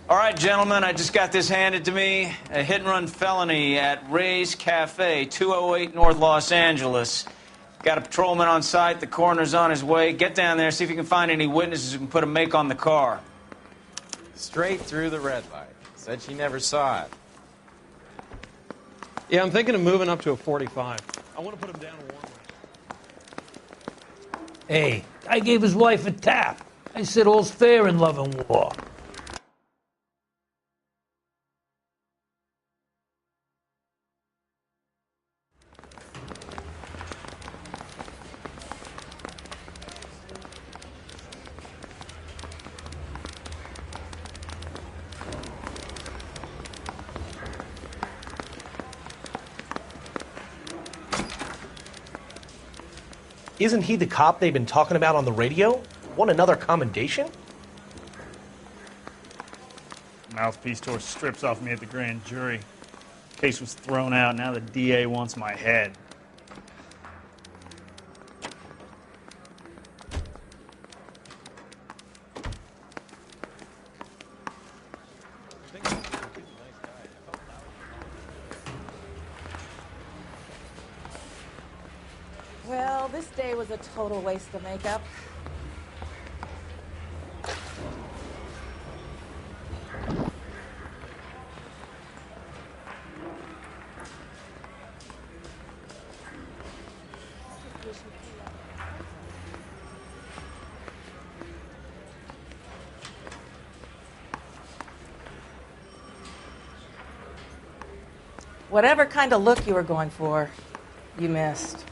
All right, gentlemen, I just got this handed to me. A hit-and-run felony at Ray's Cafe, 208 North Los Angeles. Got a patrolman on site. The coroner's on his way. Get down there, see if you can find any witnesses who can put a make on the car. Straight through the red light. Said she never saw it. Yeah, I'm thinking of moving up to a 45. I want to put him down a warmer. Hey, I gave his wife a tap. I said all's fair in love and war. Isn't he the cop they've been talking about on the radio? Want another commendation? Mouthpiece tore strips off me at the grand jury. Case was thrown out. Now the DA wants my head. Well, this day was a total waste of makeup. Whatever kind of look you were going for, you missed.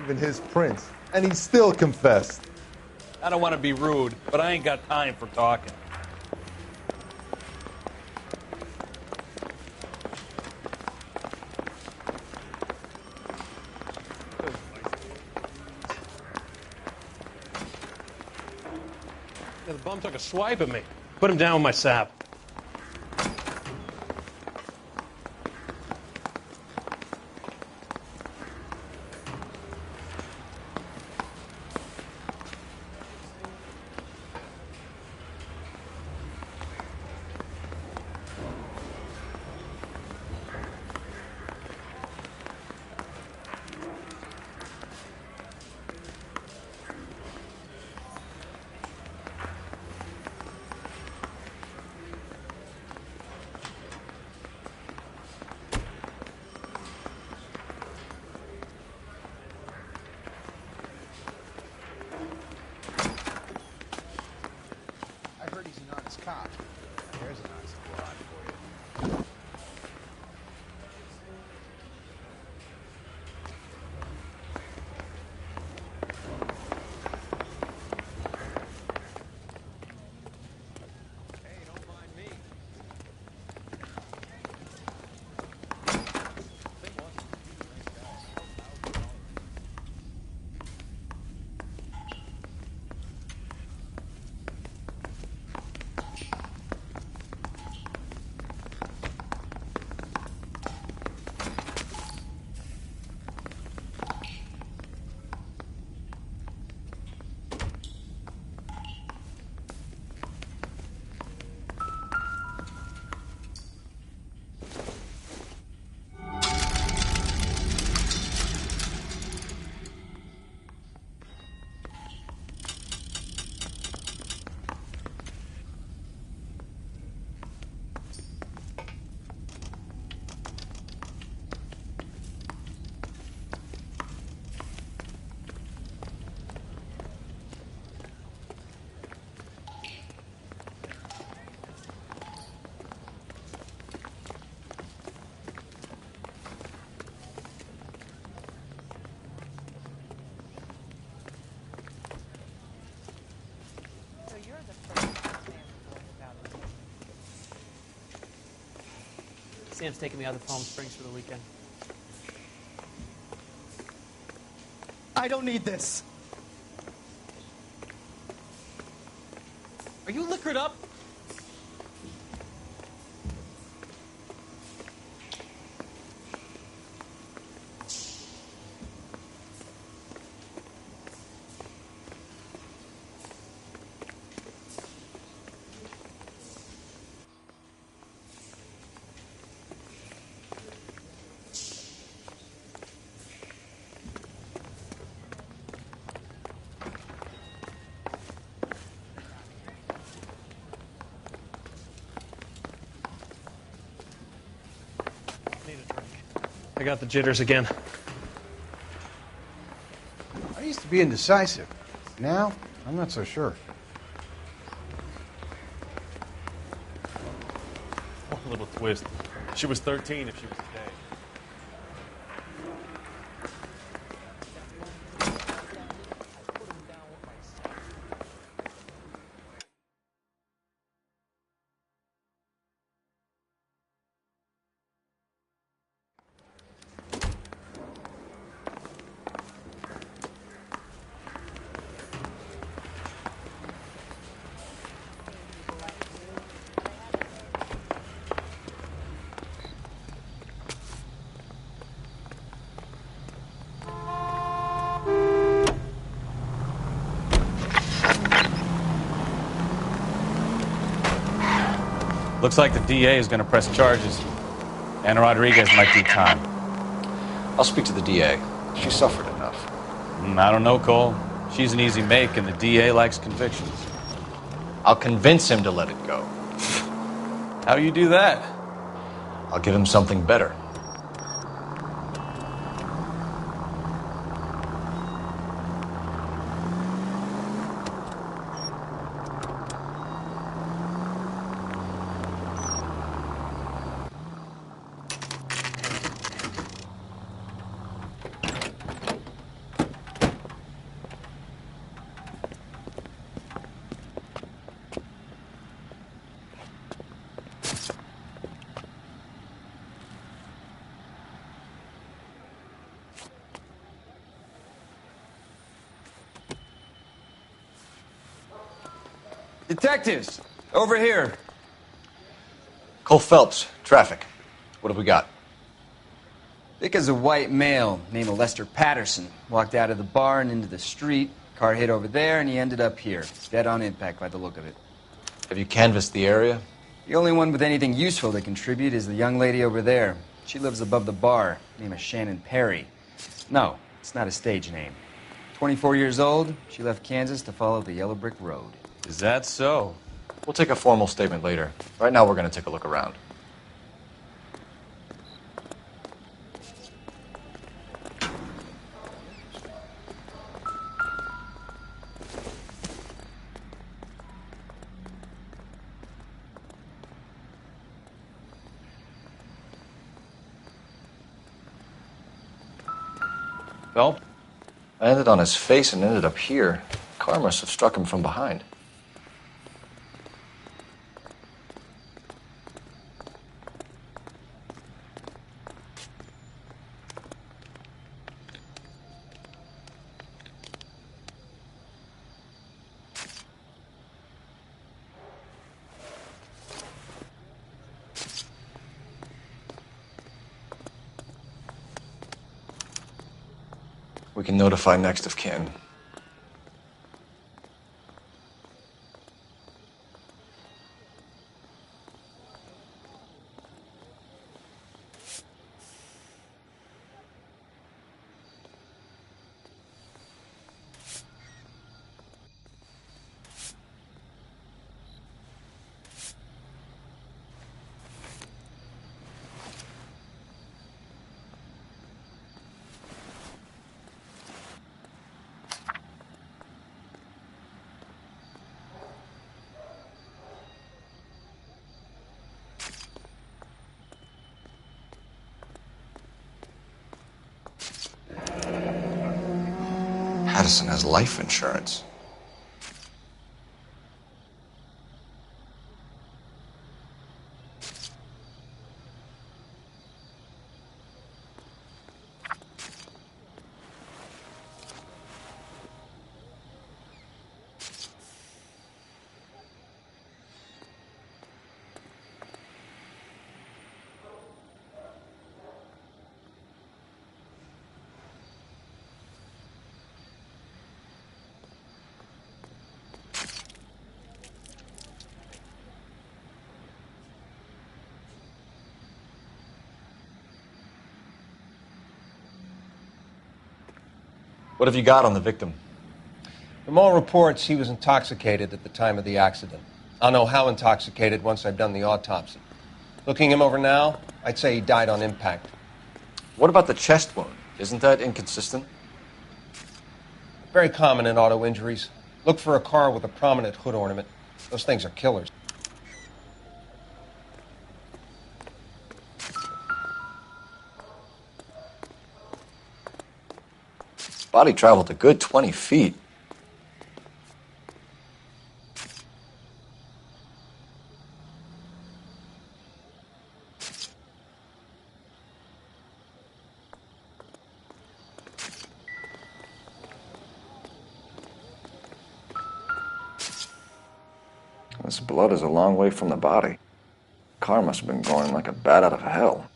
Even his prints, and he still confessed. I don't want to be rude, but I ain't got time for talking. Yeah, the bum took a swipe at me. Put him down with my sap. Sam's taking me out of Palm Springs for the weekend. I don't need this. Are you liquored up? I got the jitters again. I used to be indecisive. Now, I'm not so sure. One little twist. She was 13 if she was today. Looks like the DA is going to press charges. Anna Rodriguez might do time. I'll speak to the DA. She suffered enough. I don't know, Cole. She's an easy make, and the DA likes convictions. I'll convince him to let it go. How do you do that? I'll give him something better. Detectives, over here. Cole Phelps, traffic. What have we got? Vic is a white male named Lester Patterson. Walked out of the bar and into the street. Car hit over there, and he ended up here. Dead on impact by the look of it. Have you canvassed the area? The only one with anything useful to contribute is the young lady over there. She lives above the bar. Name is Shannon Perry. No, it's not a stage name. 24 years old. She left Kansas to follow the Yellow Brick Road. Is that so? We'll take a formal statement later. Right now, we're going to take a look around. Phelps? I landed on his face and ended up here. The car must have struck him from behind. We can notify next of kin. Addison has life insurance. What have you got on the victim? From all reports, he was intoxicated at the time of the accident. I'll know how intoxicated once I've done the autopsy. Looking him over now, I'd say he died on impact. What about the chest wound? Isn't that inconsistent? Very common in auto injuries. Look for a car with a prominent hood ornament. Those things are killers. Body traveled a good 20 feet. This blood is a long way from the body. Car must have been going like a bat out of hell.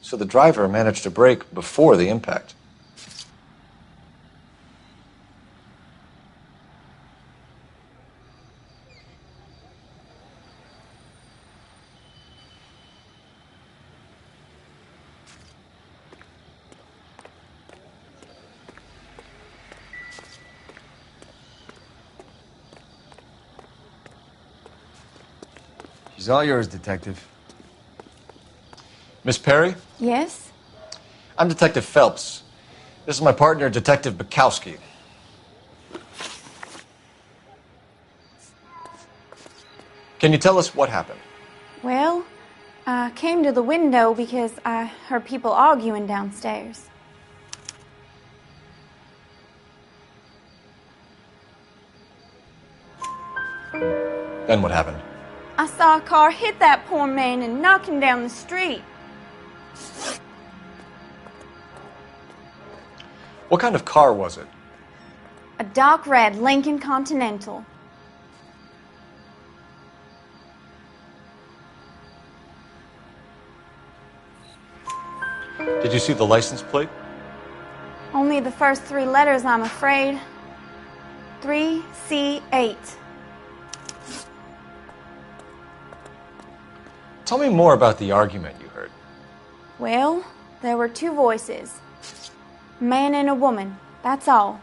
So the driver managed to brake before the impact. She's all yours, Detective. Miss Perry? Yes? I'm Detective Phelps. This is my partner, Detective Bukowski. Can you tell us what happened? Well, I came to the window because I heard people arguing downstairs. Then what happened? I saw a car hit that poor man and knock him down the street. What kind of car was it? A dark red Lincoln Continental. Did you see the license plate? Only the first 3 letters, I'm afraid. 3C8. Tell me more about the argument you heard. Well, there were 2 voices. A man and a woman, that's all.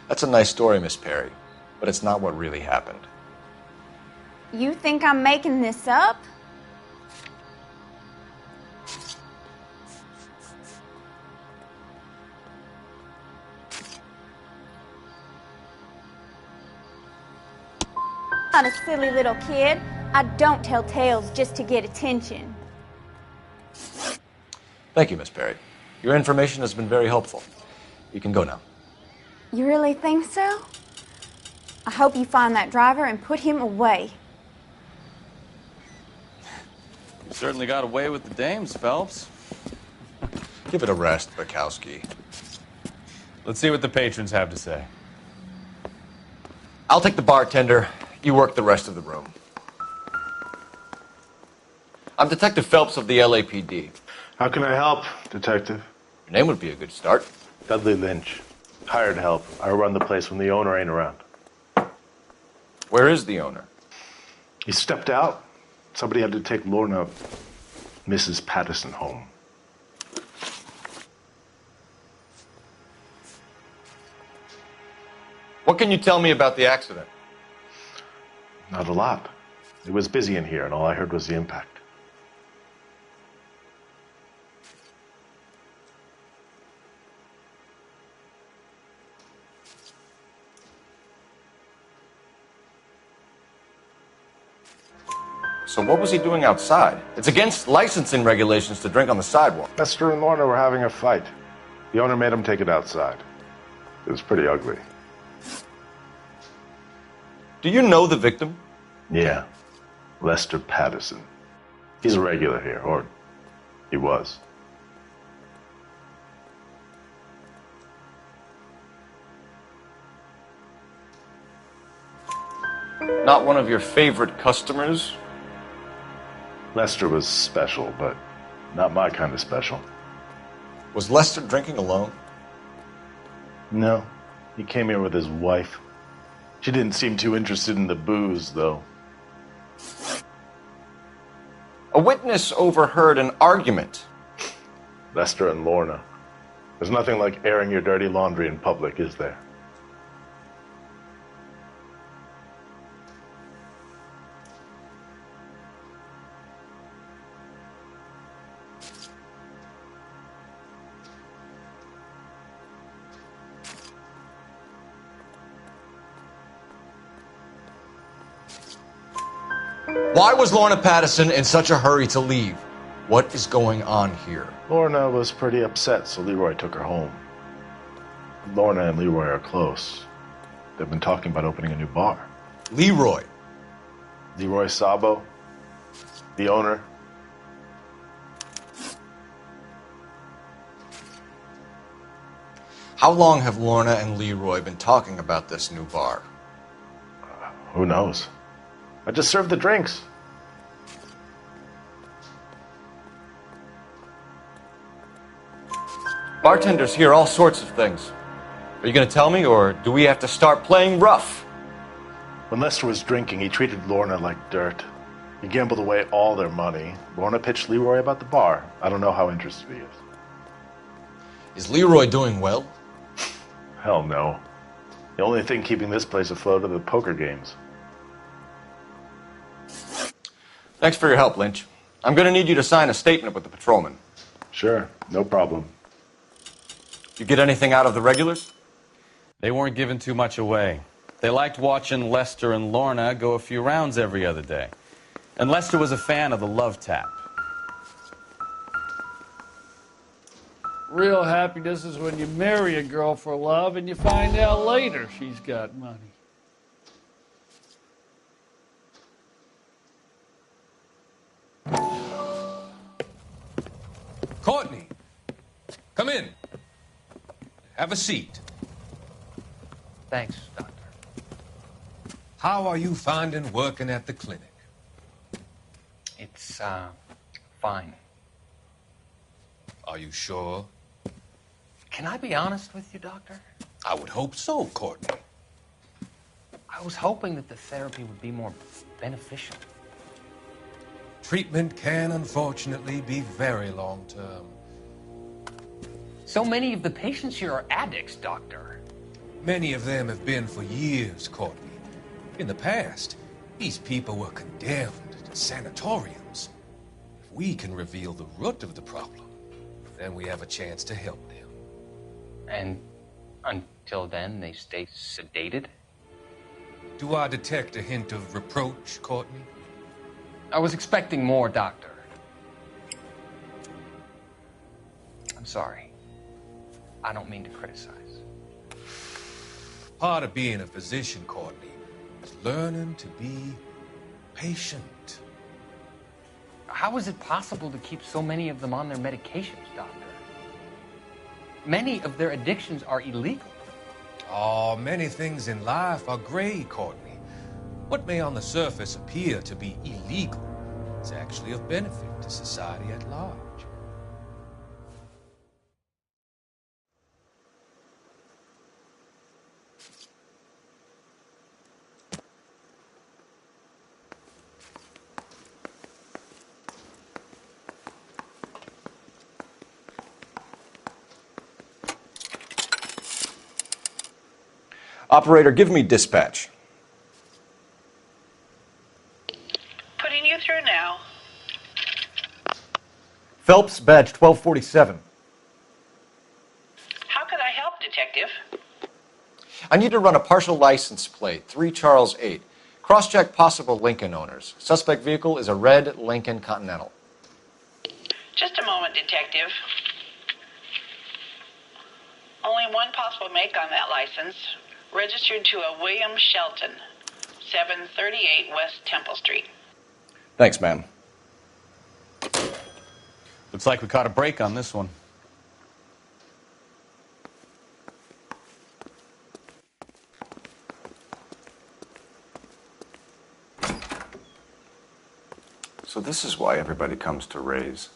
That's a nice story, Miss Perry, but it's not what really happened. You think I'm making this up? I'm not a silly little kid. I don't tell tales just to get attention. Thank you, Miss Perry. Your information has been very helpful. You can go now. You really think so? I hope you find that driver and put him away. You certainly got away with the dames, Phelps. Give it a rest, Bukowski. Let's see what the patrons have to say. I'll take the bartender. You work the rest of the room. I'm Detective Phelps of the LAPD. How can I help, Detective? Your name would be a good start. Dudley Lynch. Hired help. I run the place when the owner ain't around. Where is the owner? He stepped out. Somebody had to take Lorna, Mrs. Patterson, home. What can you tell me about the accident? Not a lot. It was busy in here, and all I heard was the impact. So what was he doing outside? It's against licensing regulations to drink on the sidewalk. Lester and Lorna were having a fight. The owner made him take it outside. It was pretty ugly. Do you know the victim? Yeah. Lester Patterson. He's a regular here, or he was. Not one of your favorite customers? Lester was special, but not my kind of special. Was Lester drinking alone? No. He came here with his wife. She didn't seem too interested in the booze, though. A witness overheard an argument. Lester and Lorna. There's nothing like airing your dirty laundry in public, is there? Why was Lorna Patterson in such a hurry to leave? What is going on here? Lorna was pretty upset, so Leroy took her home. Lorna and Leroy are close. They've been talking about opening a new bar. Leroy? Leroy Sabo, the owner. How long have Lorna and Leroy been talking about this new bar? Who knows? I just served the drinks. Bartenders hear all sorts of things. Are you going to tell me, or do we have to start playing rough? When Lester was drinking, he treated Lorna like dirt. He gambled away all their money. Lorna pitched Leroy about the bar. I don't know how interested he is. Is Leroy doing well? Hell no. The only thing keeping this place afloat are the poker games. Thanks for your help, Lynch. I'm going to need you to sign a statement with the patrolman. Sure, no problem. You get anything out of the regulars? They weren't giving too much away. They liked watching Lester and Lorna go a few rounds every other day. And Lester was a fan of the love tap. Real happiness is when you marry a girl for love and you find out later she's got money. Courtney, come in. Have a seat. Thanks, Doctor. How are you finding working at the clinic? It's, fine. Are you sure? Can I be honest with you, Doctor? I would hope so, Courtney. I was hoping that the therapy would be more beneficial. Treatment can, unfortunately, be very long-term. So many of the patients here are addicts, Doctor. Many of them have been for years, Courtney. In the past, these people were condemned to sanatoriums. If we can reveal the root of the problem, then we have a chance to help them. And until then, they stay sedated? Do I detect a hint of reproach, Courtney? I was expecting more, Doctor. I'm sorry. I don't mean to criticize. Part of being a physician, Courtney, is learning to be patient. How is it possible to keep so many of them on their medications, Doctor? Many of their addictions are illegal. Oh, many things in life are gray, Courtney. What may on the surface appear to be illegal is actually of benefit to society at large. Operator, give me dispatch. Putting you through now. Phelps, badge 1247. How could I help, Detective? I need to run a partial license plate, 3 Charles 8. Cross-check possible Lincoln owners. Suspect vehicle is a red Lincoln Continental. Just a moment, Detective. Only one possible make on that license. Registered to a William Shelton, 738 West Temple Street. Thanks, ma'am. Looks like we caught a break on this one. So this is why everybody comes to Ray's.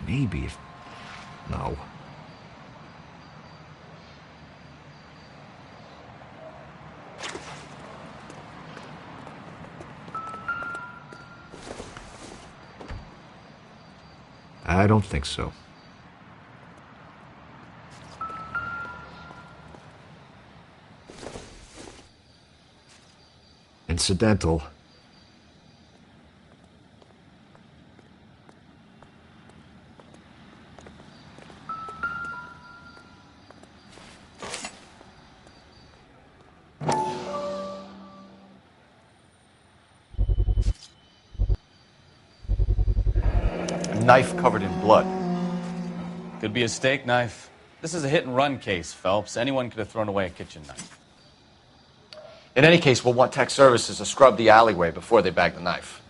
Maybe if... No. I don't think so. Incidental. Knife covered in blood. Could be a steak knife. This is a hit-and-run case, Phelps. Anyone could have thrown away a kitchen knife. In any case, we'll want tech services to scrub the alleyway before they bag the knife.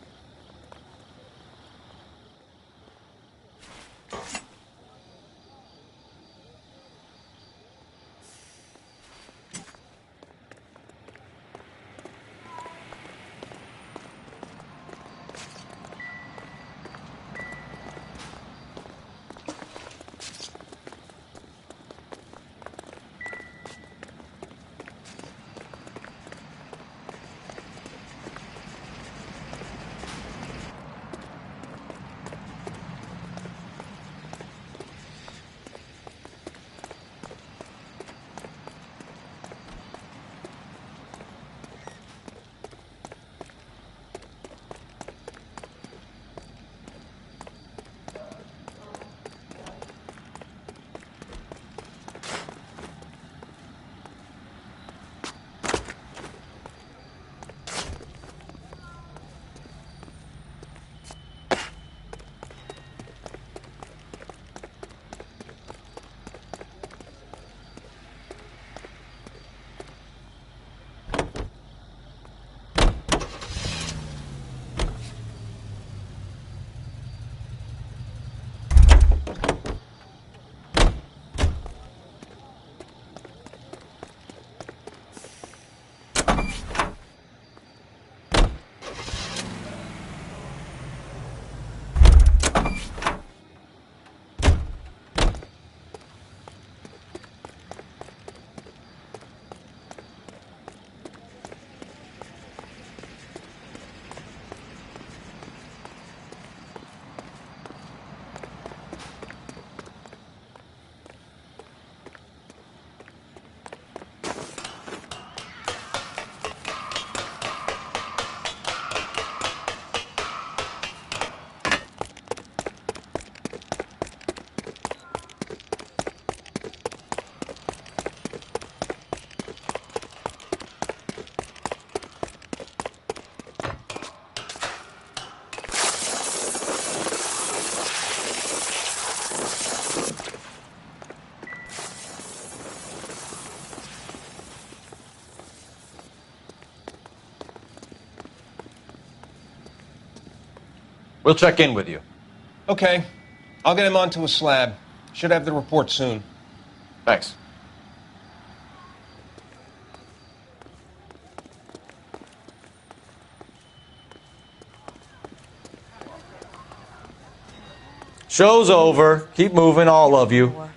We'll check in with you. Okay. I'll get him onto a slab. Should have the report soon. Thanks. Show's over. Keep moving, all of you.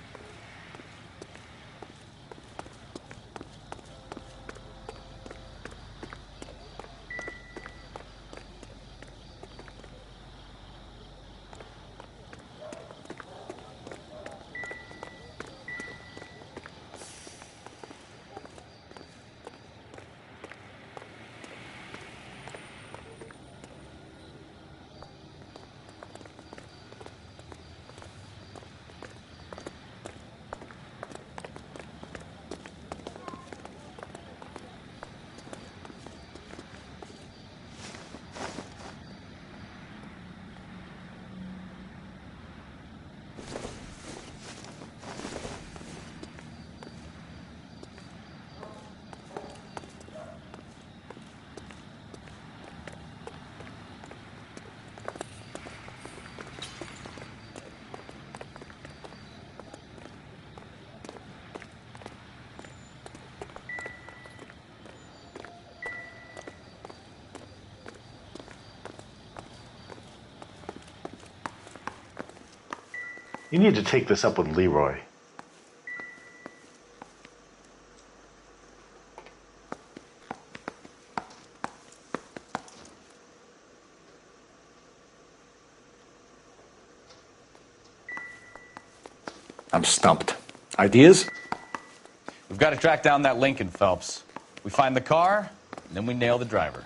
You need to take this up with Leroy. I'm stumped. Ideas? We've got to track down that Lincoln, Phelps. We find the car, and then we nail the driver.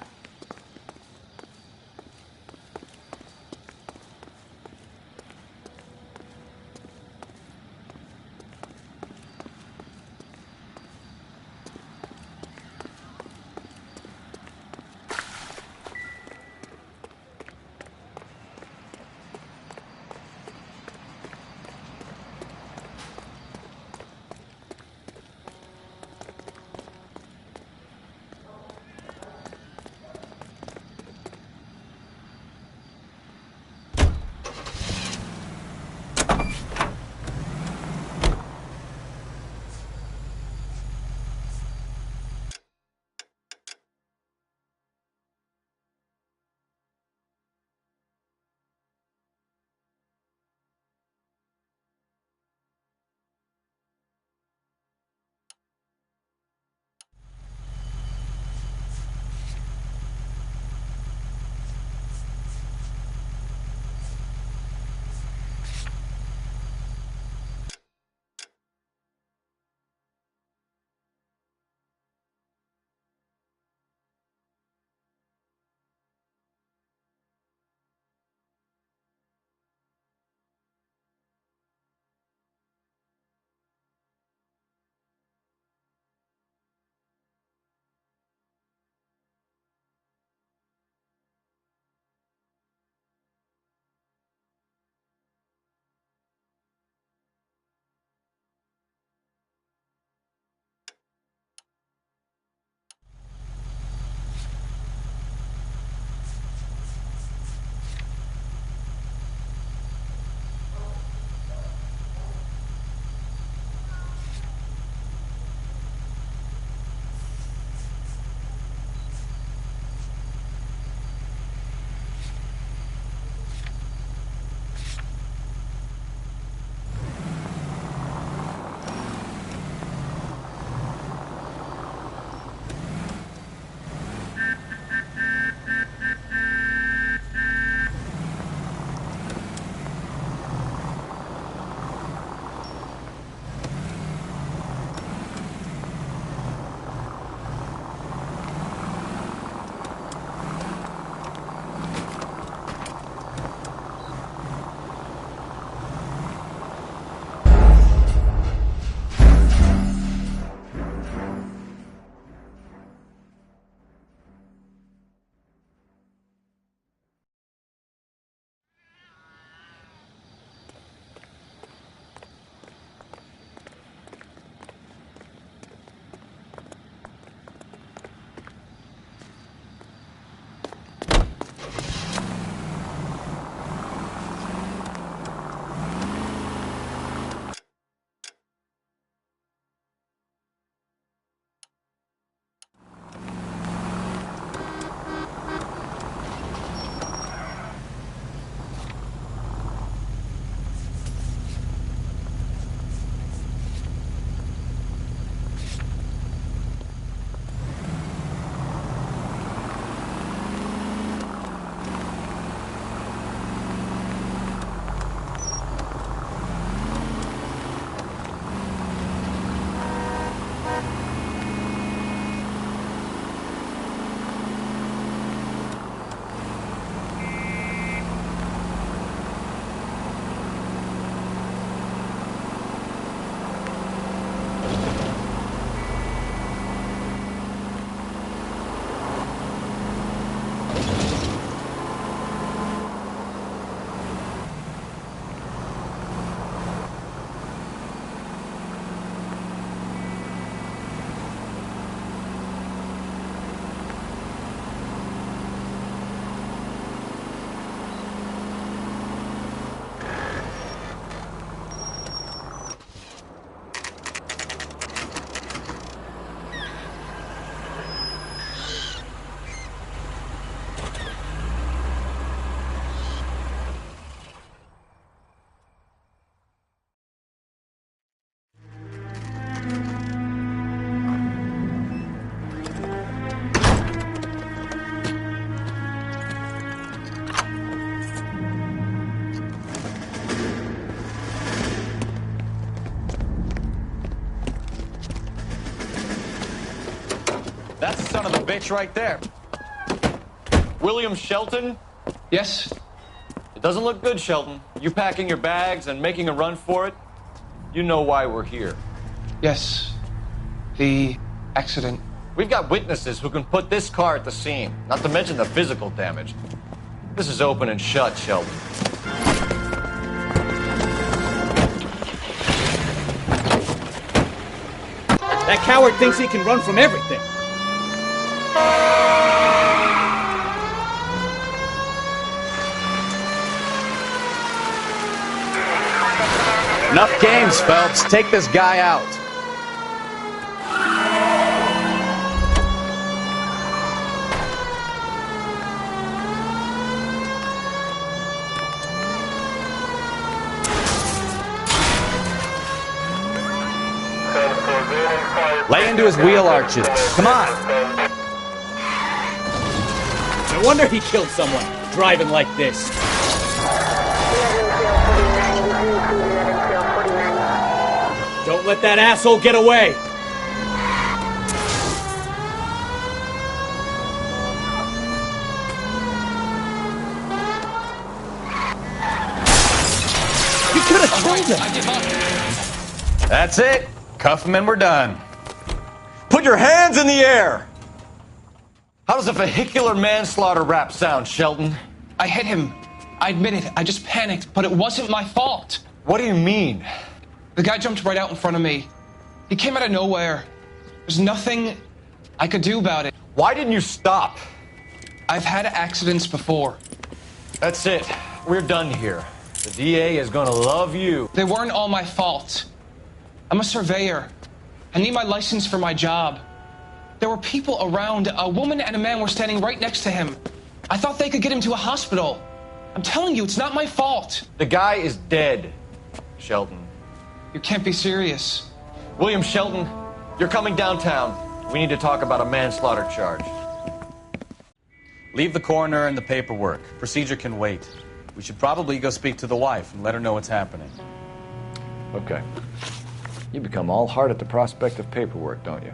bitch right there. William Shelton? Yes? It doesn't look good, Shelton. You packing your bags and making a run for it? You know why we're here. Yes. The accident. We've got witnesses who can put this car at the scene, not to mention the physical damage. This is open and shut, Shelton. That coward thinks he can run from everything. Enough games, Phelps. Take this guy out. Lay into his wheel arches. Come on. No wonder he killed someone, driving like this. Don't let that asshole get away! You could have killed him! That's it. Cuff him and we're done. Put your hands in the air! How does a vehicular manslaughter rap sound, Shelton? I hit him. I admit it. I just panicked, but it wasn't my fault. What do you mean? The guy jumped right out in front of me. He came out of nowhere. There's nothing I could do about it. Why didn't you stop? I've had accidents before. That's it. We're done here. The DA is gonna love you. They weren't all my fault. I'm a surveyor. I need my license for my job. There were people around. A woman and a man were standing right next to him. I thought they could get him to a hospital. I'm telling you, it's not my fault. The guy is dead, Shelton. You can't be serious. William Shelton, you're coming downtown. We need to talk about a manslaughter charge. Leave the coroner and the paperwork. Procedure can wait. We should probably go speak to the wife and let her know what's happening. Okay. You become all heart at the prospect of paperwork, don't you?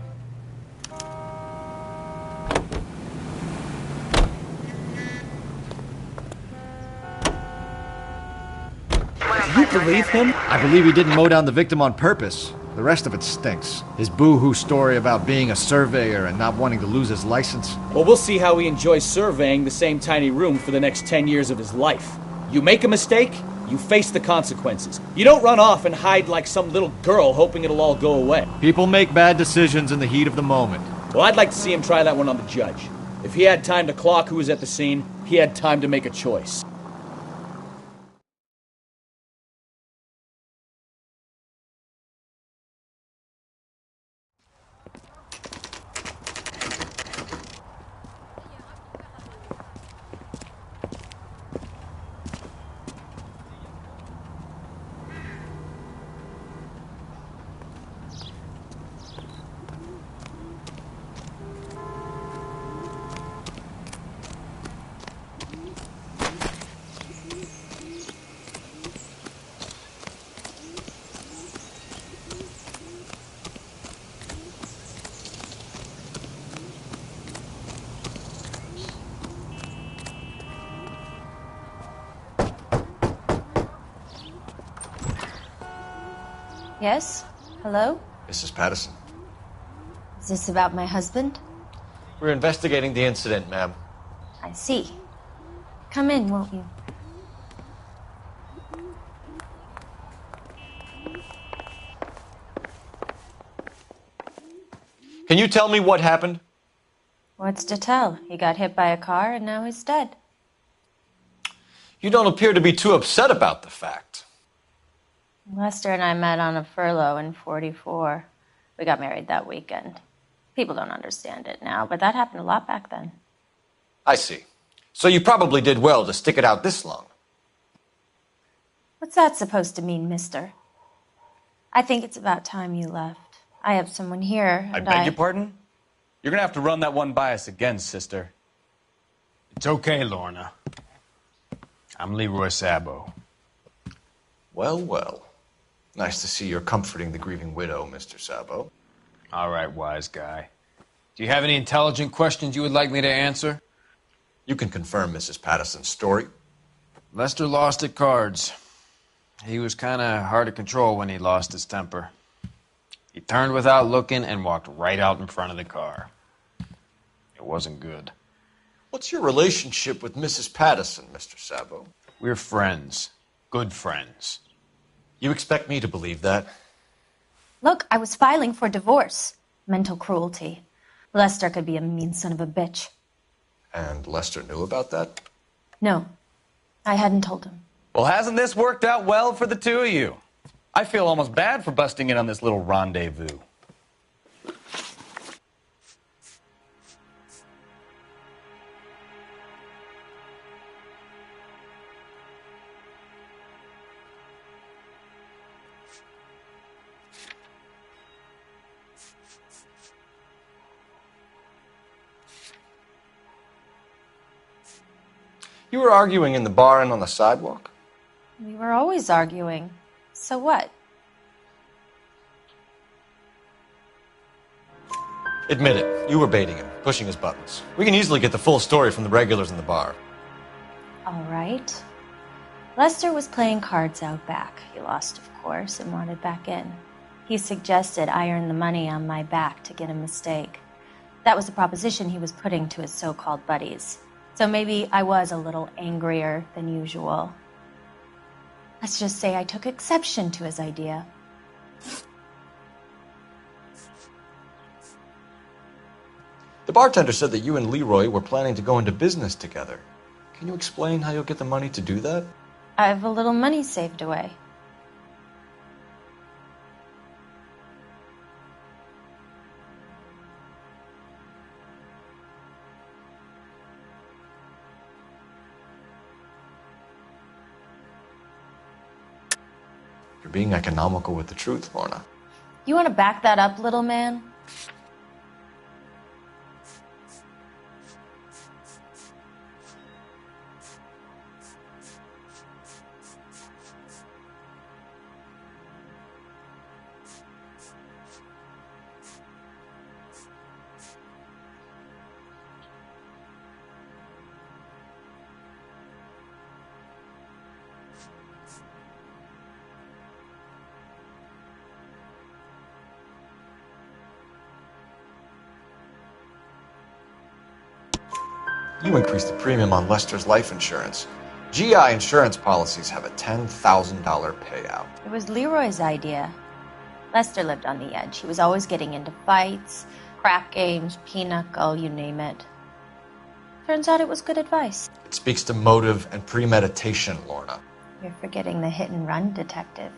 Do you believe him? I believe he didn't mow down the victim on purpose. The rest of it stinks. His boo-hoo story about being a surveyor and not wanting to lose his license. Well, we'll see how he enjoys surveying the same tiny room for the next 10 years of his life. You make a mistake, you face the consequences. You don't run off and hide like some little girl hoping it'll all go away. People make bad decisions in the heat of the moment. Well, I'd like to see him try that one on the judge. If he had time to clock who was at the scene, he had time to make a choice. Yes? Hello? Mrs. Patterson. Is this about my husband? We're investigating the incident, ma'am. I see. Come in, won't you? Can you tell me what happened? What's to tell? He got hit by a car and now he's dead. You don't appear to be too upset about the fact. Lester and I met on a furlough in '44. We got married that weekend. People don't understand it now, but that happened a lot back then. I see. So you probably did well to stick it out this long. What's that supposed to mean, mister? I think it's about time you left. I have someone here, I and beg your pardon? You're gonna have to run that one by us again, sister. It's okay, Lorna. I'm Leroy Sabo. Well, well. Nice to see you're comforting the grieving widow, Mr. Sabo. All right, wise guy. Do you have any intelligent questions you would like me to answer? You can confirm Mrs. Patterson's story. Lester lost at cards. He was kind of hard to control when he lost his temper. He turned without looking and walked right out in front of the car. It wasn't good. What's your relationship with Mrs. Patterson, Mr. Sabo? We're friends. Good friends. You expect me to believe that? Look, I was filing for divorce. Mental cruelty. Lester could be a mean son of a bitch. And Lester knew about that? No, I hadn't told him. Well, hasn't this worked out well for the two of you? I feel almost bad for busting in on this little rendezvous. You were arguing in the bar and on the sidewalk? We were always arguing. So what? Admit it, you were baiting him, pushing his buttons. We can easily get the full story from the regulars in the bar. All right. Lester was playing cards out back. He lost, of course, and wanted back in. He suggested I earn the money on my back to get a mistake. That was the proposition he was putting to his so-called buddies. So maybe I was a little angrier than usual. Let's just say I took exception to his idea. The bartender said that you and Leroy were planning to go into business together. Can you explain how you'll get the money to do that? I have a little money saved away. You're being economical with the truth, Lorna. You want to back that up, little man? You increased the premium on Lester's life insurance. GI insurance policies have a $10,000 payout. It was Leroy's idea. Lester lived on the edge. He was always getting into fights, crack games, pinochle, you name it. Turns out it was good advice. It speaks to motive and premeditation, Lorna. You're forgetting the hit-and-run detective.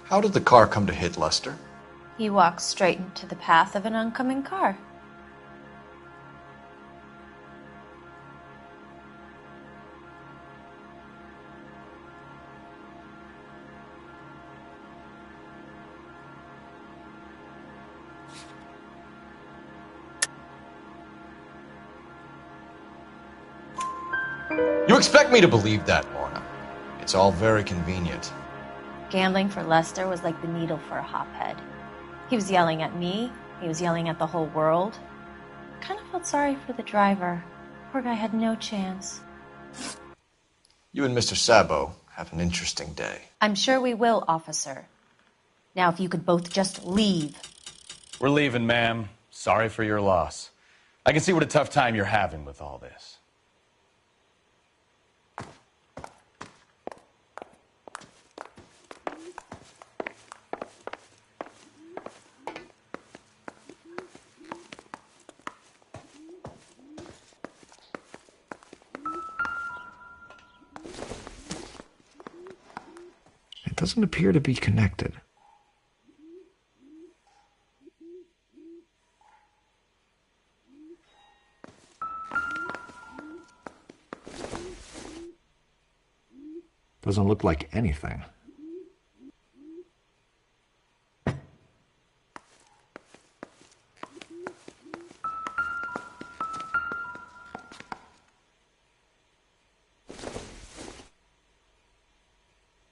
How did the car come to hit Lester? He walked straight into the path of an oncoming car. You expect me to believe that, Lorna. It's all very convenient. Gambling for Lester was like the needle for a hophead. He was yelling at me. He was yelling at the whole world. I kind of felt sorry for the driver. Poor guy had no chance. You and Mr. Sabo have an interesting day. I'm sure we will, officer. Now, if you could both just leave. We're leaving, ma'am. Sorry for your loss. I can see what a tough time you're having with all this. It doesn't appear to be connected. Doesn't look like anything.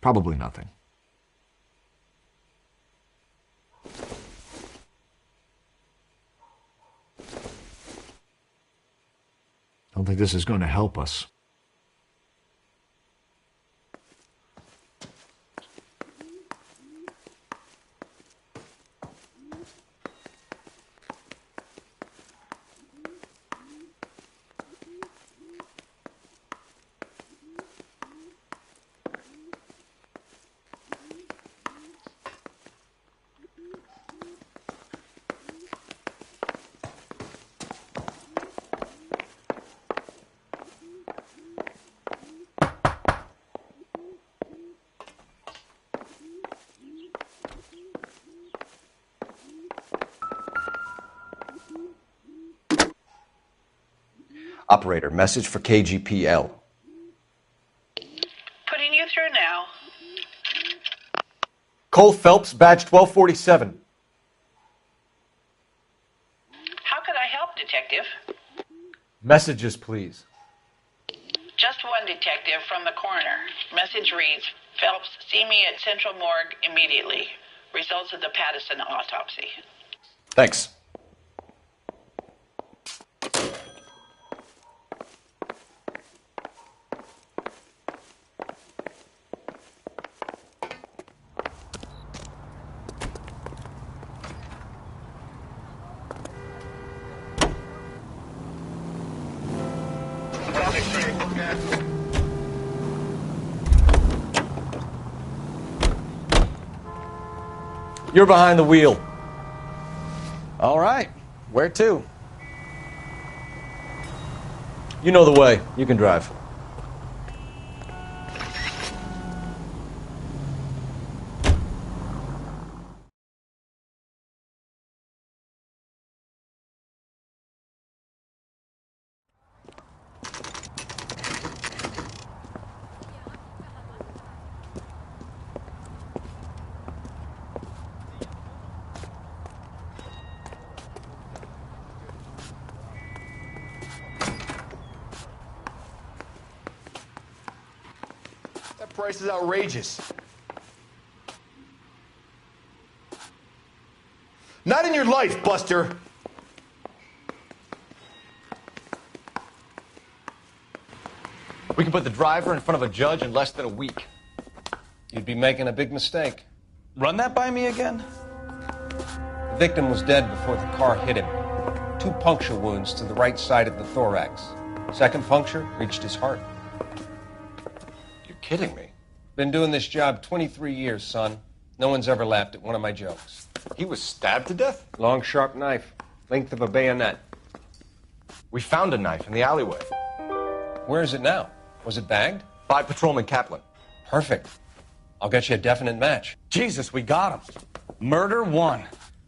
Probably nothing. think this is going to help us. Operator, message for KGPL. Putting you through now. Cole Phelps, badge 1247. How could I help, Detective? Messages, please. Just one detective from the coroner. Message reads, Phelps, see me at Central Morgue immediately. Results of the Pattison autopsy. Thanks. You're behind the wheel. All right. Where to? You know the way. You can drive. Price is outrageous. Not in your life, Buster. We can put the driver in front of a judge in less than a week. You'd be making a big mistake. Run that by me again? The victim was dead before the car hit him. 2 puncture wounds to the right side of the thorax. Second puncture reached his heart. You're kidding me. Been doing this job 23 years, son. No one's ever laughed at one of my jokes. He was stabbed to death? Long, sharp knife. Length of a bayonet. We found a knife in the alleyway. Where is it now? Was it bagged? By Patrolman Kaplan. Perfect. I'll get you a definite match. Jesus, we got him. Murder 1.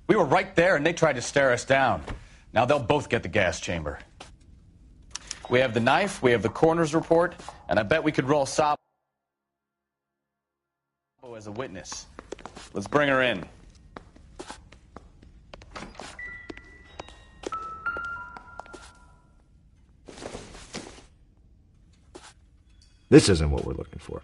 We were right there and they tried to stare us down. Now they'll both get the gas chamber. We have the knife, we have the coroner's report, and I bet we could roll Sabo as a witness. Let's bring her in. This isn't what we're looking for.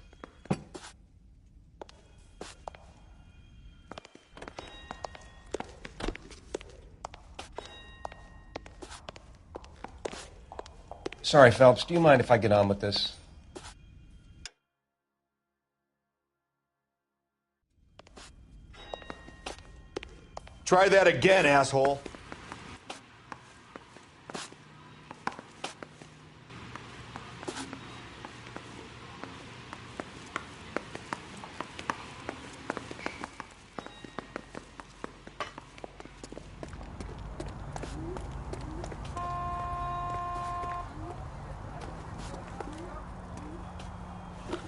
Sorry, Phelps. Do you mind if I get on with this? Try that again, asshole.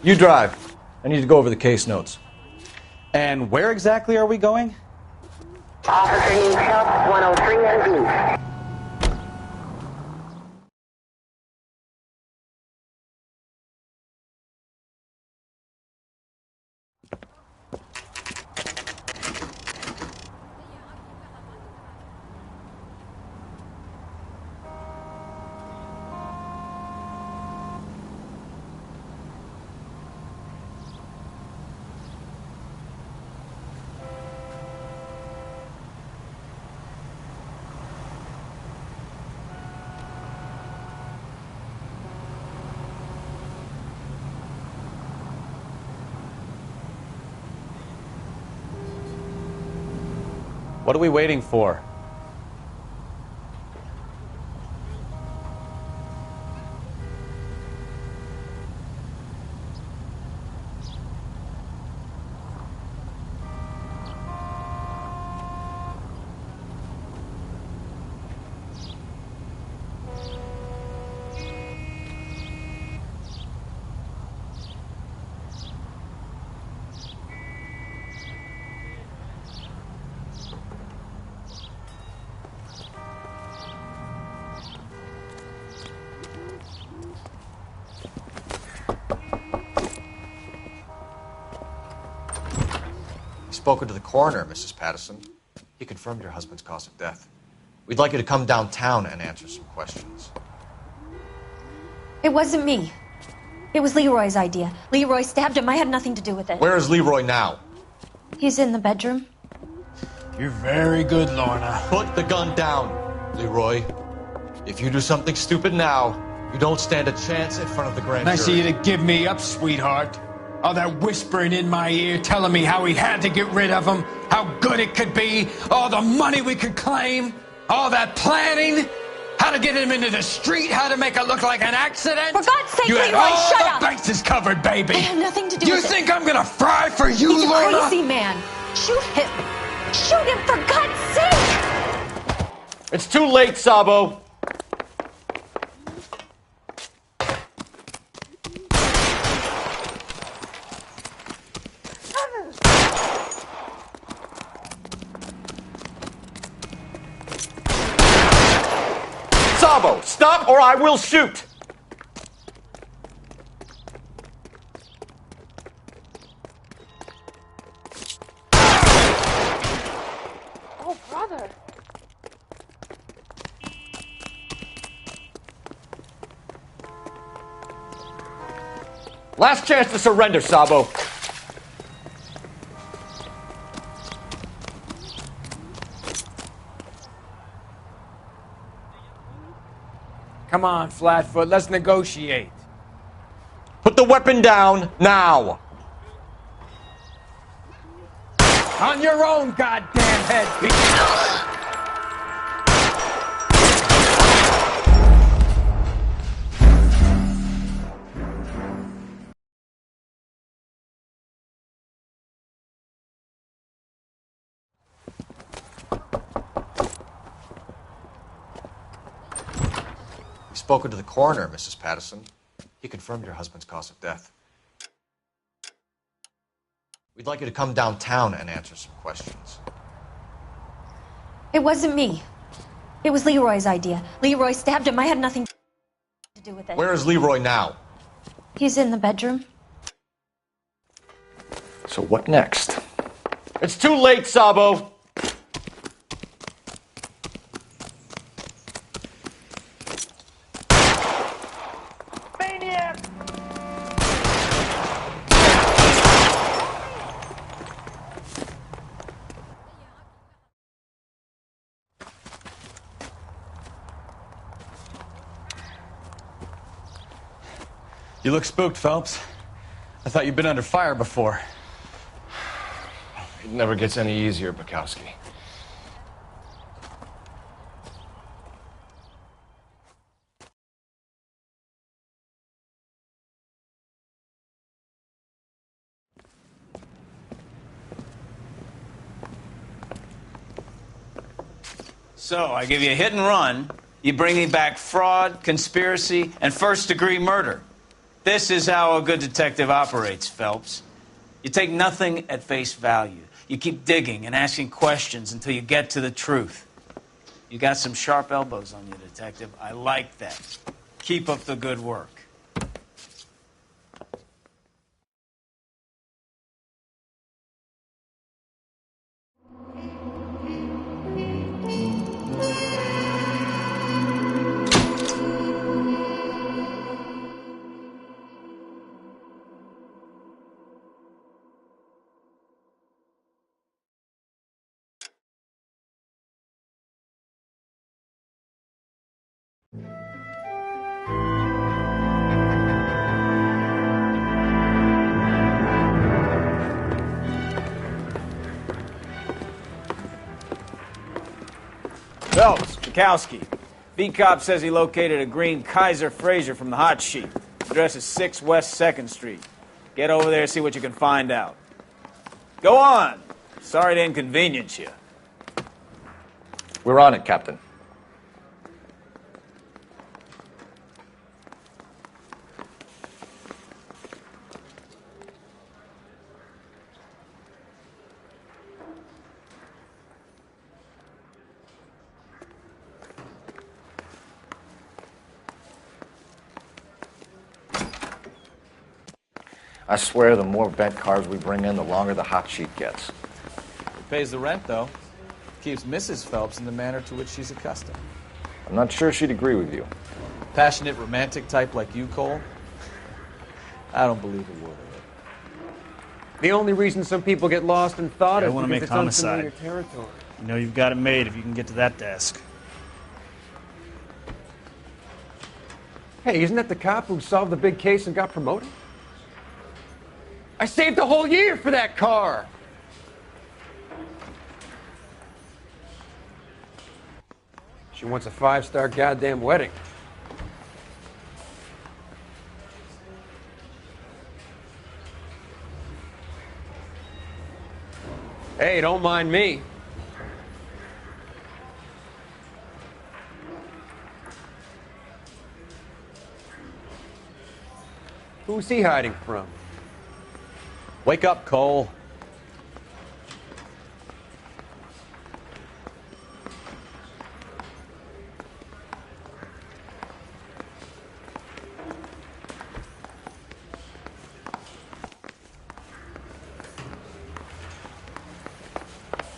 You drive. I need to go over the case notes. And where exactly are we going? Officer needs help, 103 and B. What are we waiting for? Spoken to the coroner, Mrs. Patterson. He confirmed your husband's cause of death. We'd like you to come downtown and answer some questions. It wasn't me. It was Leroy's idea. Leroy stabbed him. I had nothing to do with it. Where is Leroy now? He's in the bedroom. You're very good, Lorna. Put the gun down, Leroy. If you do something stupid now, you don't stand a chance in front of the grand jury. Nice of you to give me up, sweetheart. All that whispering in my ear, telling me how we had to get rid of him, how good it could be, all the money we could claim, all that planning, how to get him into the street, how to make it look like an accident. For God's sake, you had Leroy, all shut the up! bases covered, baby. I have nothing to do you with it. You think I'm gonna fry for you, He's Lorna? a crazy man. Shoot him. Shoot him, for God's sake! It's too late, Sabo. Sabo, stop or I will shoot! Oh, brother. Last chance to surrender, Sabo. Come on, Flatfoot, let's negotiate. Put the weapon down, now! On your own goddamn head, Pete. Spoken to the coroner, Mrs. Patterson. He confirmed your husband's cause of death. We'd like you to come downtown and answer some questions. It wasn't me. It was Leroy's idea. Leroy stabbed him. I had nothing to do with it. Where is Leroy now? He's in the bedroom. So what next? It's too late, Sabo. You look spooked, Phelps. I thought you'd been under fire before. It never gets any easier, Bukowski. So, I give you a hit and run. You bring me back fraud, conspiracy, and first-degree murder. This is how a good detective operates, Phelps. You take nothing at face value. You keep digging and asking questions until you get to the truth. You got some sharp elbows on you, detective. I like that. Keep up the good work. Phelps, Bukowski. V-Cop says he located a green Kaiser Fraser from the hot sheet. Address is 6 West 2nd Street. Get over there, see what you can find out. Go on. Sorry to inconvenience you. We're on it, Captain. I swear the more bent cars we bring in, the longer the hot sheet gets. It pays the rent, though. Keeps Mrs. Phelps in the manner to which she's accustomed. I'm not sure she'd agree with you. Passionate, romantic type like you, Cole? I don't believe a word of it. The only reason some people get lost in thought I is want to because make it's homicide. unfamiliar territory. You know you've got it made if you can get to that desk. Hey, isn't that the cop who solved the big case and got promoted? I saved a whole year for that car! She wants a 5-star goddamn wedding. Hey, don't mind me. Who's he hiding from? Wake up, Cole.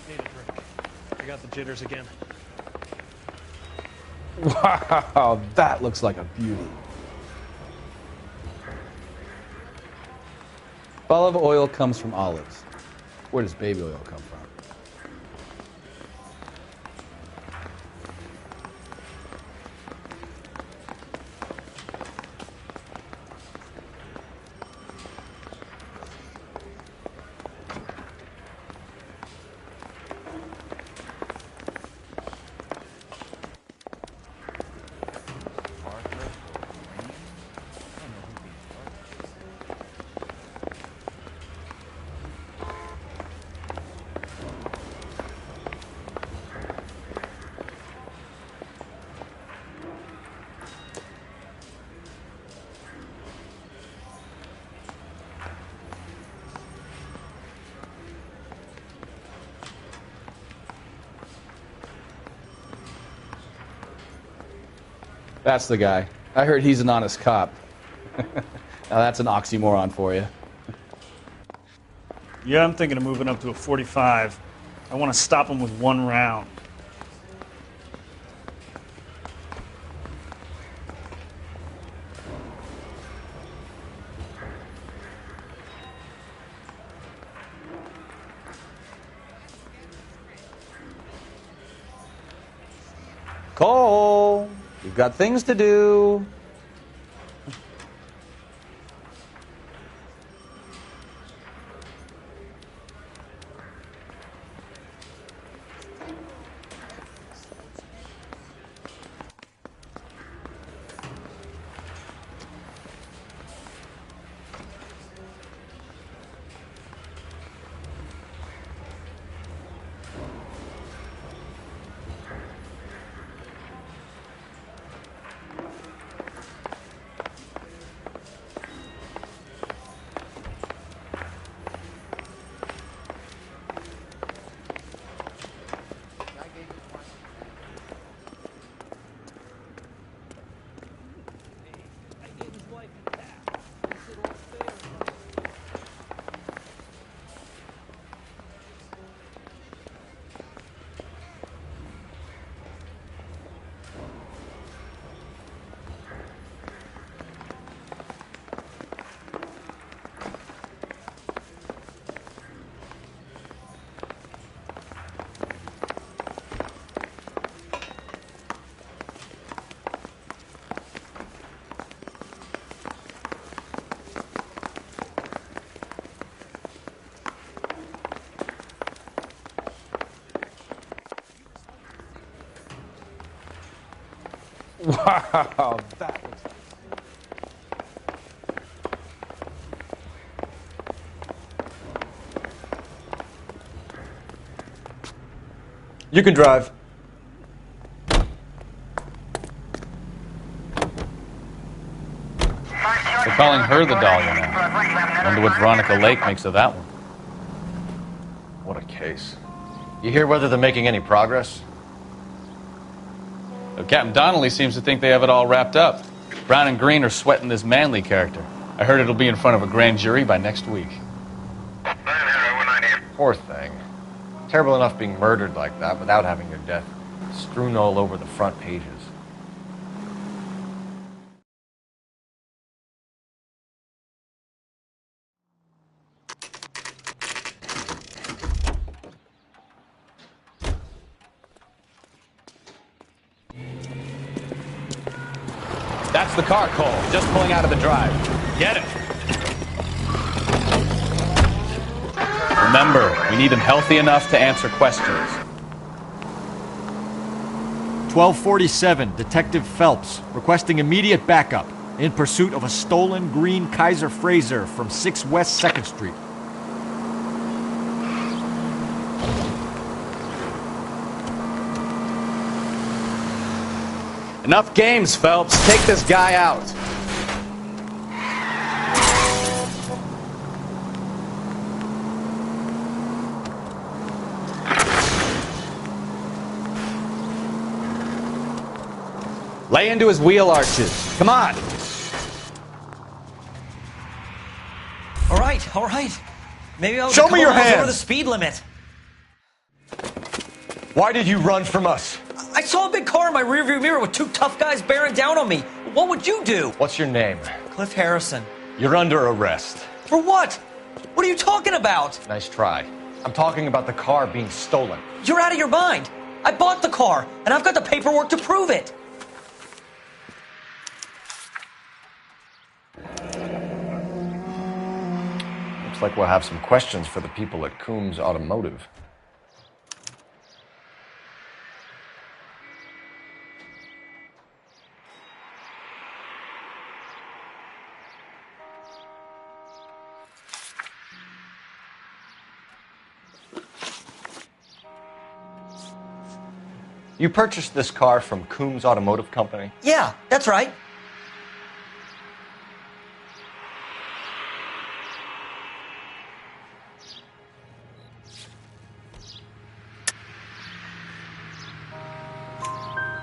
Need a drink. I got the jitters again. Wow, that looks like a beauty. Olive oil comes from olives. Where does baby oil come from? That's the guy. I heard he's an honest cop. Now that's an oxymoron for you. Yeah, I'm thinking of moving up to a 45. I want to stop him with one round. Cole, you've got things to do. Wow, that was... You can drive. They're calling her the Dahlia now. Wonder what Veronica Lake makes of that one. What a case. You hear whether they're making any progress? Well, Captain Donnelly seems to think they have it all wrapped up. Brown and Green are sweating this Manley character. I heard it'll be in front of a grand jury by next week. Poor thing. Terrible enough being murdered like that without having your death strewn all over the front pages. That's the car, Cole. Just pulling out of the drive. Get it. Remember, we need him healthy enough to answer questions. 1247, Detective Phelps, requesting immediate backup in pursuit of a stolen green Kaiser Frazer from 6 West 2nd Street. Enough games, Phelps. Take this guy out. Lay into his wheel arches. Come on. All right. Maybe I'll Show me your over hands. the speed limit. Why did you run from us? I saw a big car in my rearview mirror with 2 tough guys bearing down on me. What would you do? What's your name? Cliff Harrison. You're under arrest. For what? What are you talking about? Nice try. I'm talking about the car being stolen. You're out of your mind. I bought the car, and I've got the paperwork to prove it. Looks like we'll have some questions for the people at Coombs Automotive. You purchased this car from Coombs Automotive Company? Yeah, that's right.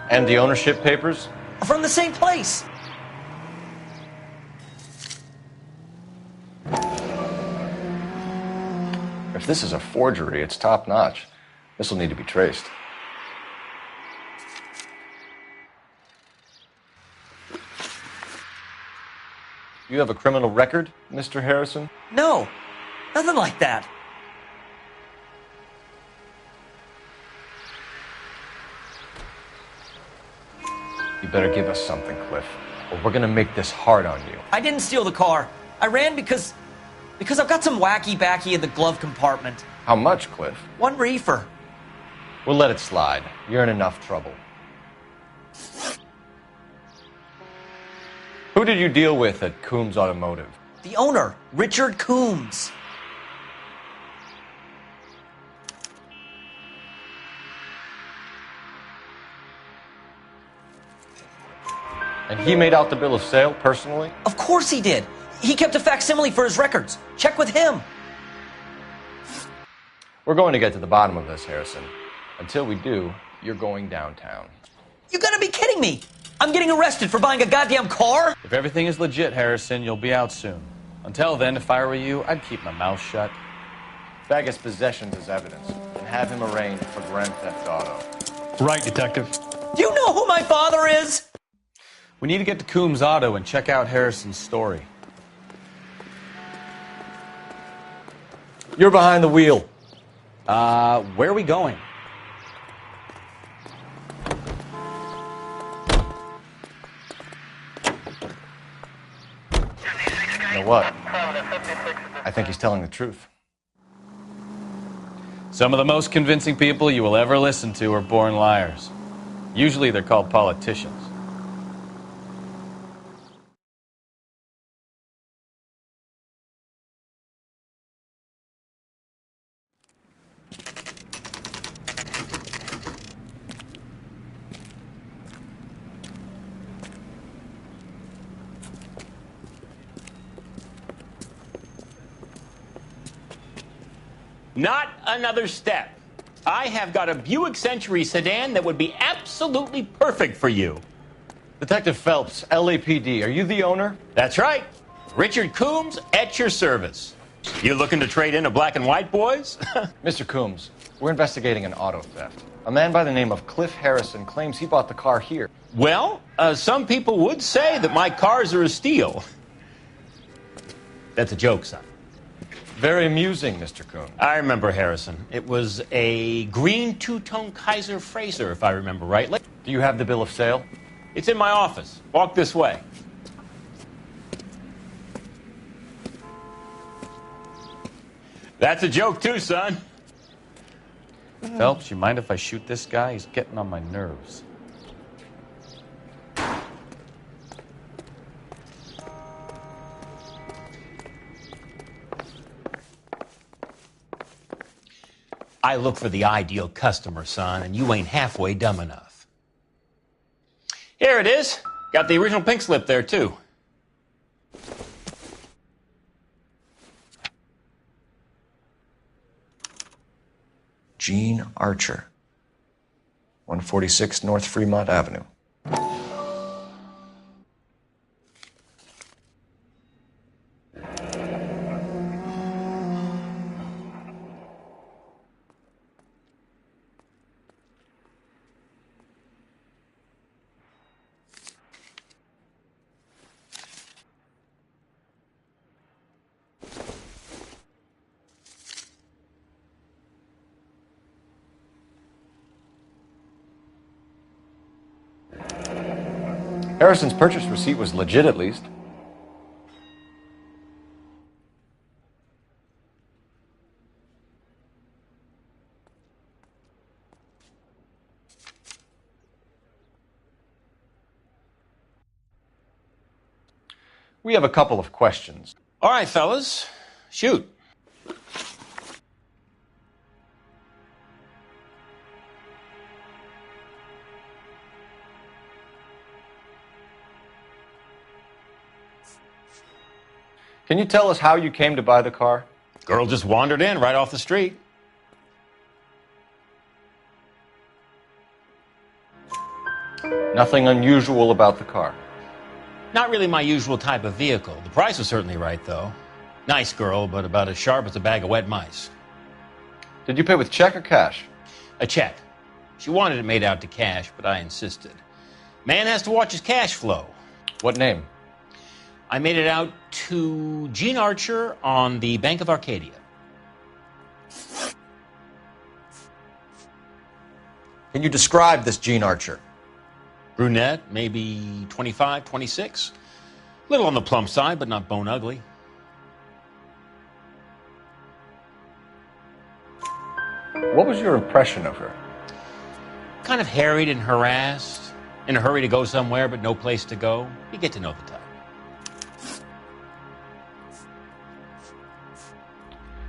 And the ownership papers? From the same place. If this is a forgery, it's top-notch. This will need to be traced. You have a criminal record, Mr. Harrison? No, nothing like that. You better give us something, Cliff, or we're gonna make this hard on you. I didn't steal the car. I ran because I've got some wacky-backy in the glove compartment. How much, Cliff? 1 reefer. We'll let it slide. You're in enough trouble. Who did you deal with at Coombs Automotive? The owner, Richard Coombs. And he made out the bill of sale personally? Of course he did. He kept a facsimile for his records. Check with him. We're going to get to the bottom of this, Harrison. Until we do, you're going downtown. You gotta be kidding me. I'm getting arrested for buying a goddamn car? If everything is legit, Harrison, you'll be out soon. Until then, if I were you, I'd keep my mouth shut. Bag his possessions as evidence and have him arraigned for grand theft auto. Right, Detective. Do you know who my father is? We need to get to Coombs Auto and check out Harrison's story. You're behind the wheel. Where are we going? You know what? I think he's telling the truth. Some of the most convincing people you will ever listen to are born liars. Usually they're called politicians. Not another step. I have got a Buick Century sedan that would be absolutely perfect for you. Detective Phelps, LAPD, are you the owner? That's right. Richard Coombs at your service. You looking to trade in a black and white, boys? Mr. Coombs, we're investigating an auto theft. A man by the name of Cliff Harrison claims he bought the car here. Well, some people would say that my cars are a steal. That's a joke, son. Very amusing, Mr. Coombs. I remember Harrison. It was a green two-tone Kaiser Frazer, if I remember right. Do you have the bill of sale? It's in my office. Walk this way. That's a joke, too, son. Phelps, you mind if I shoot this guy? He's getting on my nerves. I look for the ideal customer, son, and you ain't halfway dumb enough. Here it is. Got the original pink slip there, too. Gene Archer, 146 North Fremont Avenue. Harrison's purchase receipt was legit, at least. We have a couple of questions. All right, fellas. Shoot. Can you tell us how you came to buy the car? Girl just wandered in right off the street. Nothing unusual about the car. Not really my usual type of vehicle. The price was certainly right, though. Nice girl, but about as sharp as a bag of wet mice. Did you pay with check or cash? A check. She wanted it made out to cash, but I insisted. Man has to watch his cash flow. What name? I made it out to Gene Archer on the Bank of Arcadia. Can you describe this Gene Archer? Brunette, maybe 25, 26. Little on the plump side, but not bone ugly. What was your impression of her? Kind of harried and harassed, in a hurry to go somewhere, but no place to go. You get to know the type.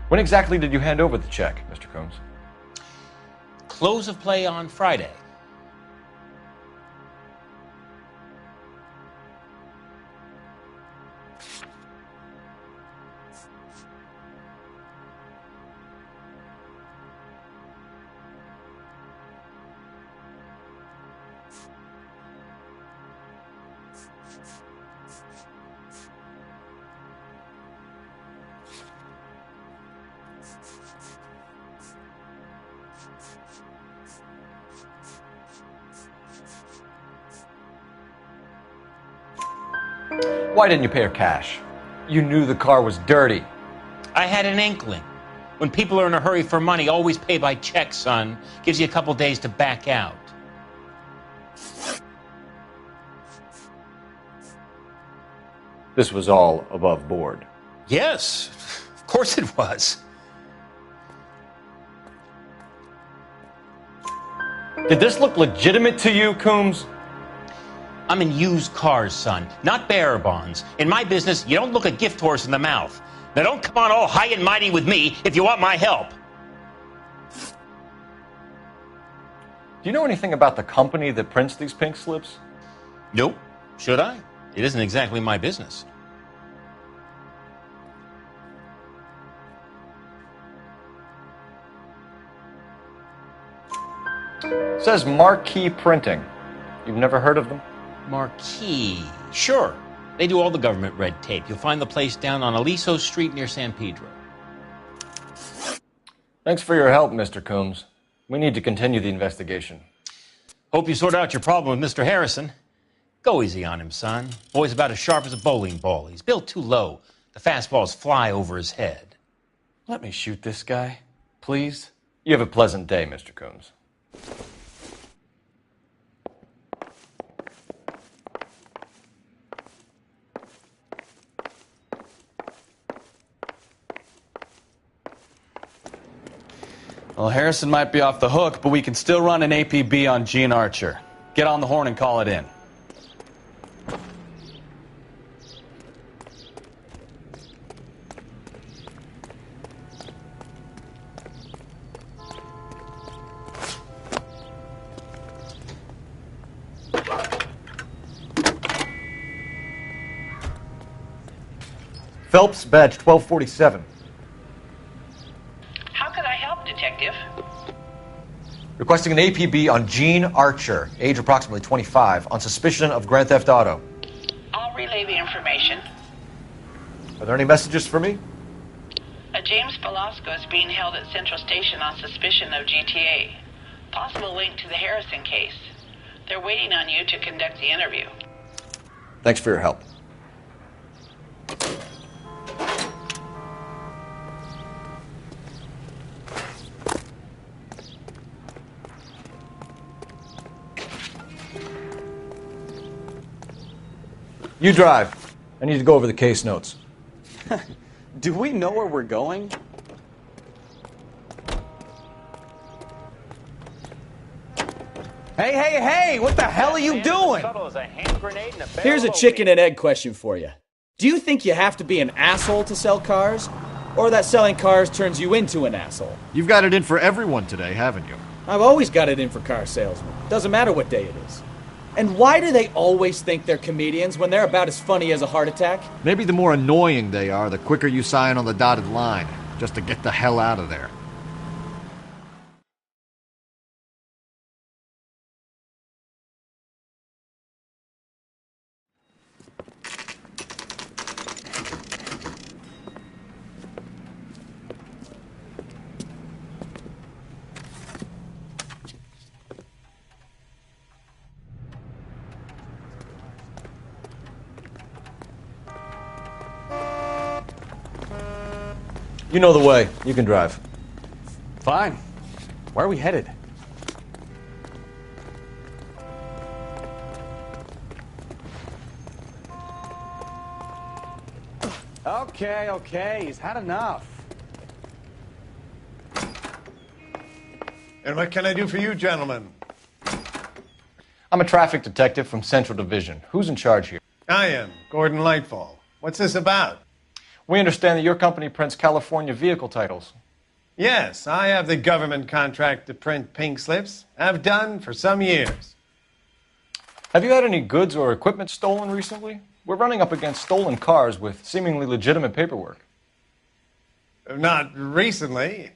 When exactly did you hand over the check, Mr. Coombs? Close of play on Friday. Why didn't you pay her cash? You knew the car was dirty. I had an inkling. When people are in a hurry for money, always pay by check, son. Gives you a couple days to back out. This was all above board. Yes, of course it was. Did this look legitimate to you, Coombs? I'm in used cars, son, not bearer bonds. In my business, you don't look a gift horse in the mouth. Now don't come on all high and mighty with me if you want my help. Do you know anything about the company that prints these pink slips? Nope. Should I? It isn't exactly my business. It says Marquee Printing. You've never heard of them? Marquee. Sure. They do all the government red tape. You'll find the place down on Aliso Street near San Pedro. Thanks for your help, Mr. Coombs. We need to continue the investigation. Hope you sort out your problem with Mr. Harrison. Go easy on him, son. Boy's about as sharp as a bowling ball. He's built too low. The fastballs fly over his head. Let me shoot this guy, please. You have a pleasant day, Mr. Coombs. Well, Harrison might be off the hook, but we can still run an APB on Gene Archer. Get on the horn and call it in. Phelps, badge 1247. How could I help, Detective? Requesting an APB on Gene Archer, age approximately 25, on suspicion of Grand Theft Auto. I'll relay the information. Are there any messages for me? A James Velasco is being held at Central Station on suspicion of GTA. Possible link to the Harrison case. They're waiting on you to conduct the interview. Thanks for your help. You drive. I need to go over the case notes. Do we know where we're going? Hey, what the hell are you doing? Here's a chicken and egg question for you. Do you think you have to be an asshole to sell cars? Or that selling cars turns you into an asshole? You've got it in for everyone today, haven't you? I've always got it in for car salesmen. Doesn't matter what day it is. And why do they always think they're comedians when they're about as funny as a heart attack? Maybe the more annoying they are, the quicker you sign on the dotted line, just to get the hell out of there. You know the way. You can drive. Fine. Where are we headed? Okay. He's had enough. And what can I do for you, gentlemen? I'm a traffic detective from Central Division. Who's in charge here? I am, Gordon Lightfall. What's this about? We understand that your company prints California vehicle titles. Yes, I have the government contract to print pink slips. I've done for some years. Have you had any goods or equipment stolen recently? We're running up against stolen cars with seemingly legitimate paperwork. Not recently.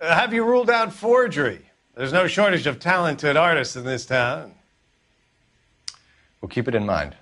Have you ruled out forgery? There's no shortage of talented artists in this town. We'll keep it in mind.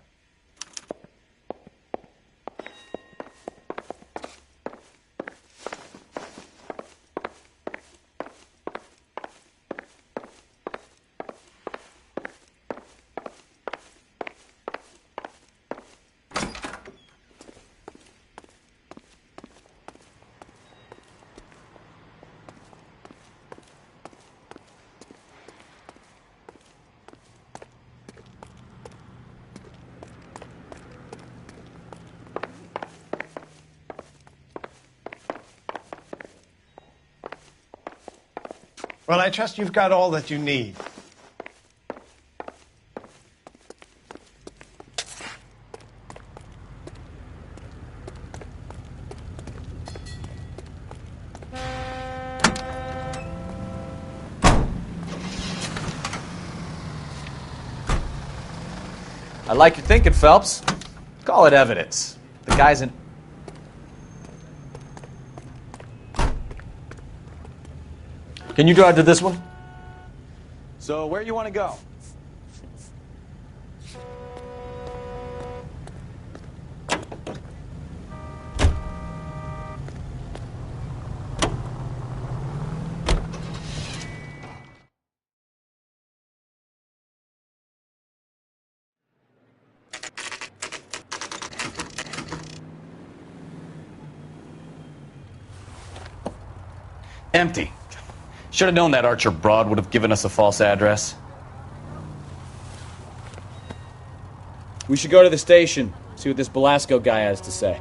Well, I trust you've got all that you need. I like your thinking, Phelps. Call it evidence. The guy's in... Can you drive to this one? So where you want to go? Empty. Should have known that Archer Broad would have given us a false address. We should go to the station, see what this Belasco guy has to say.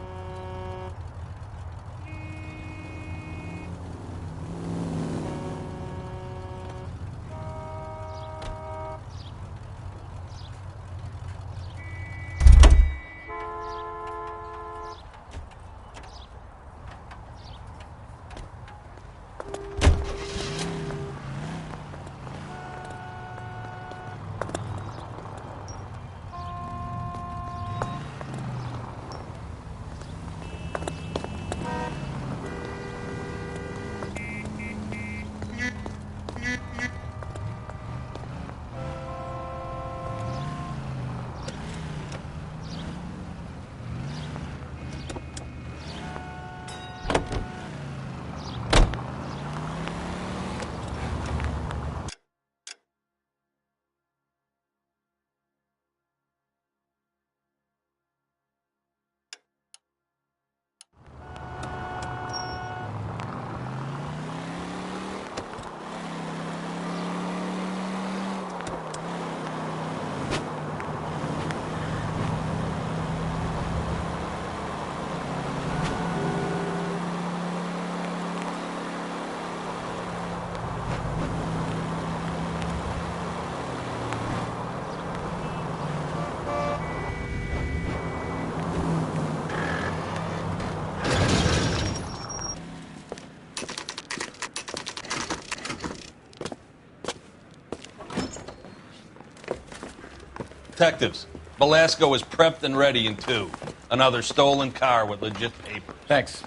Detectives, Belasco is prepped and ready in 2. Another stolen car with legit papers. Thanks.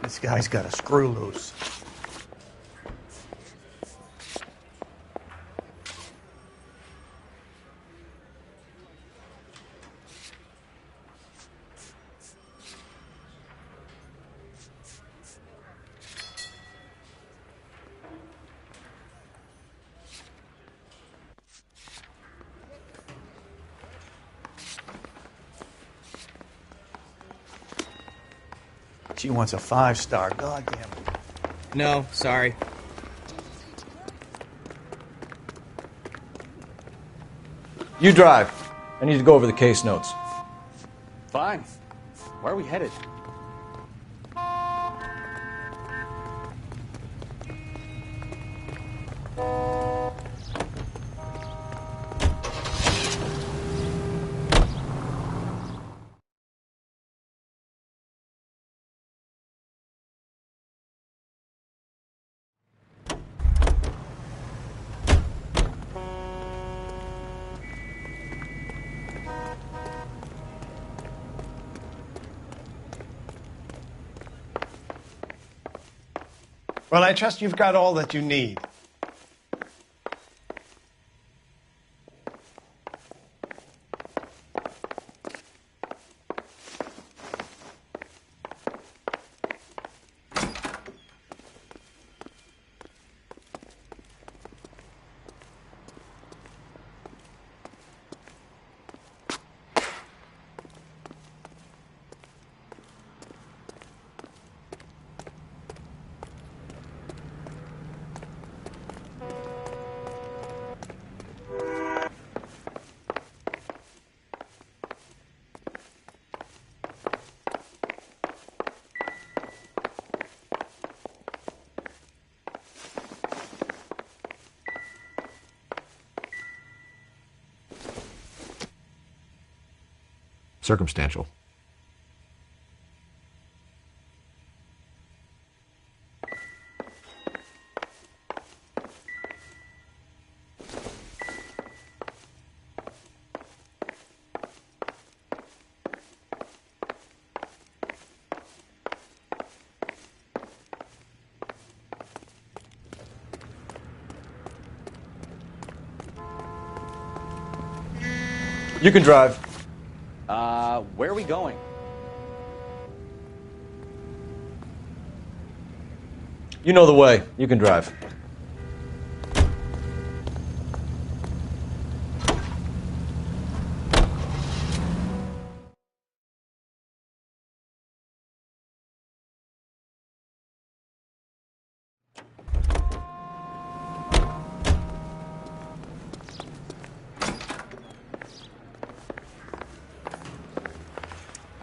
This guy's got a screw loose. She wants a 5-star. God damn it. No, sorry. You drive. I need to go over the case notes. Fine. Where are we headed? Well, I trust you've got all that you need. Circumstantial. You can drive. Where are we going? You know the way. You can drive.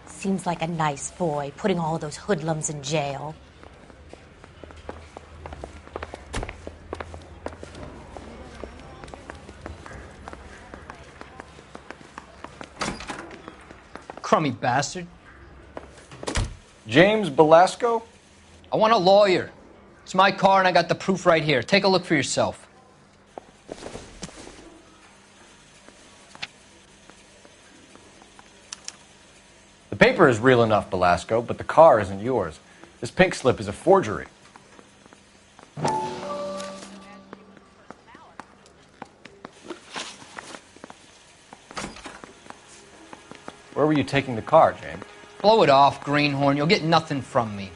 Seems like a nice boy, putting all those hoodlums in jail. Crummy bastard. James Belasco? I want a lawyer. It's my car and I got the proof right here. Take a look for yourself. The paper is real enough, Belasco, but the car isn't yours. This pink slip is a forgery. Where were you taking the car, James? Blow it off, greenhorn. You'll get nothing from me.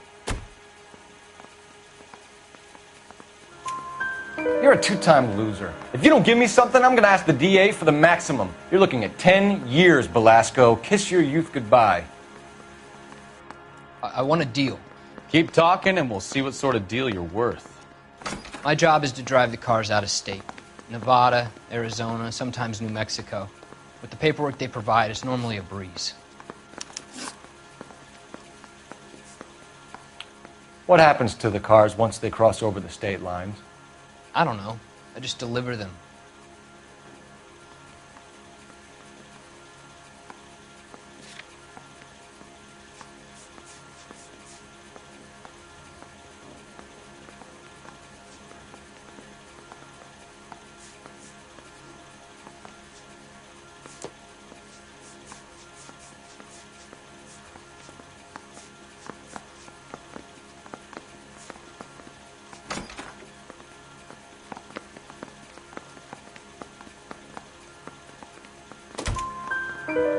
You're a two-time loser. If you don't give me something, I'm going to ask the DA for the maximum. You're looking at 10 years, Belasco. Kiss your youth goodbye. I want a deal. Keep talking and we'll see what sort of deal you're worth. My job is to drive the cars out of state. Nevada, Arizona, sometimes New Mexico. With the paperwork they provide, it's normally a breeze. What happens to the cars once they cross over the state lines? I don't know. I just deliver them.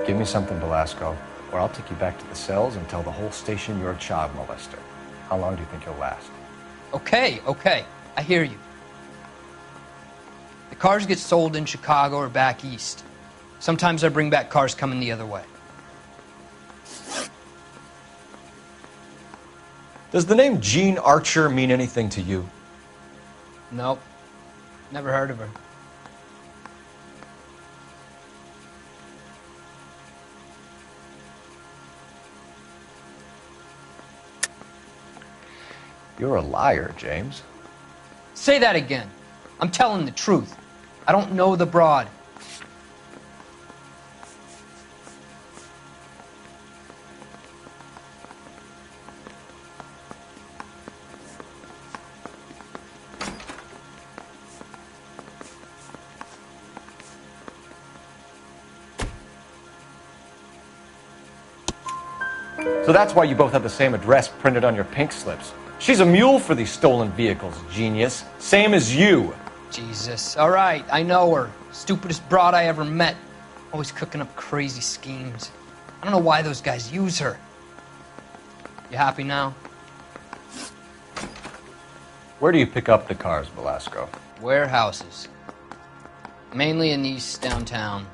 Give me something, Belasco, or I'll take you back to the cells and tell the whole station you're a child molester. How long do you think you'll last? Okay. I hear you. The cars get sold in Chicago or back east. Sometimes I bring back cars coming the other way. Does the name Jean Archer mean anything to you? Nope. Never heard of her. You're a liar, James. Say that again. I'm telling the truth. I don't know the broad. So that's why you both have the same address printed on your pink slips. She's a mule for these stolen vehicles, genius. Same as you. Jesus. All right, I know her. Stupidest broad I ever met. Always cooking up crazy schemes. I don't know why those guys use her. You happy now? Where do you pick up the cars, Belasco? Warehouses. Mainly in East downtown.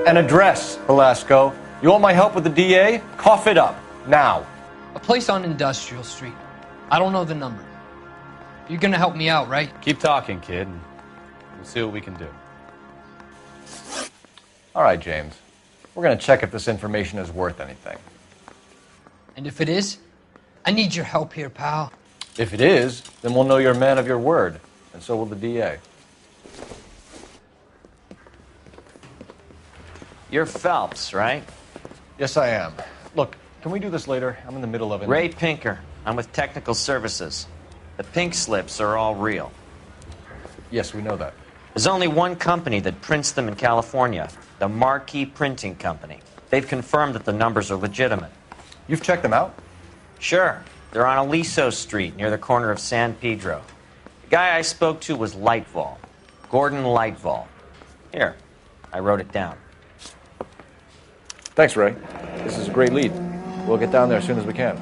An address, Belasco. You want my help with the DA? Cough it up. Now. A place on Industrial Street. I don't know the number. You're gonna help me out, right? Keep talking, kid, and we'll see what we can do. All right, James. We're going to check if this information is worth anything. And if it is, I need your help here, pal. If it is, then we'll know you're a man of your word, and so will the DA. You're Phelps, right? Yes, I am. Look, can we do this later? I'm in the middle of it. Ray Pinker. I'm with Technical Services. The pink slips are all real. Yes, we know that. There's only one company that prints them in California, the Marquee Printing Company. They've confirmed that the numbers are legitimate. You've checked them out? Sure. They're on Aliso Street, near the corner of San Pedro. The guy I spoke to was Lightval. Gordon Lightval. Here, I wrote it down. Thanks, Ray. This is a great lead. We'll get down there as soon as we can.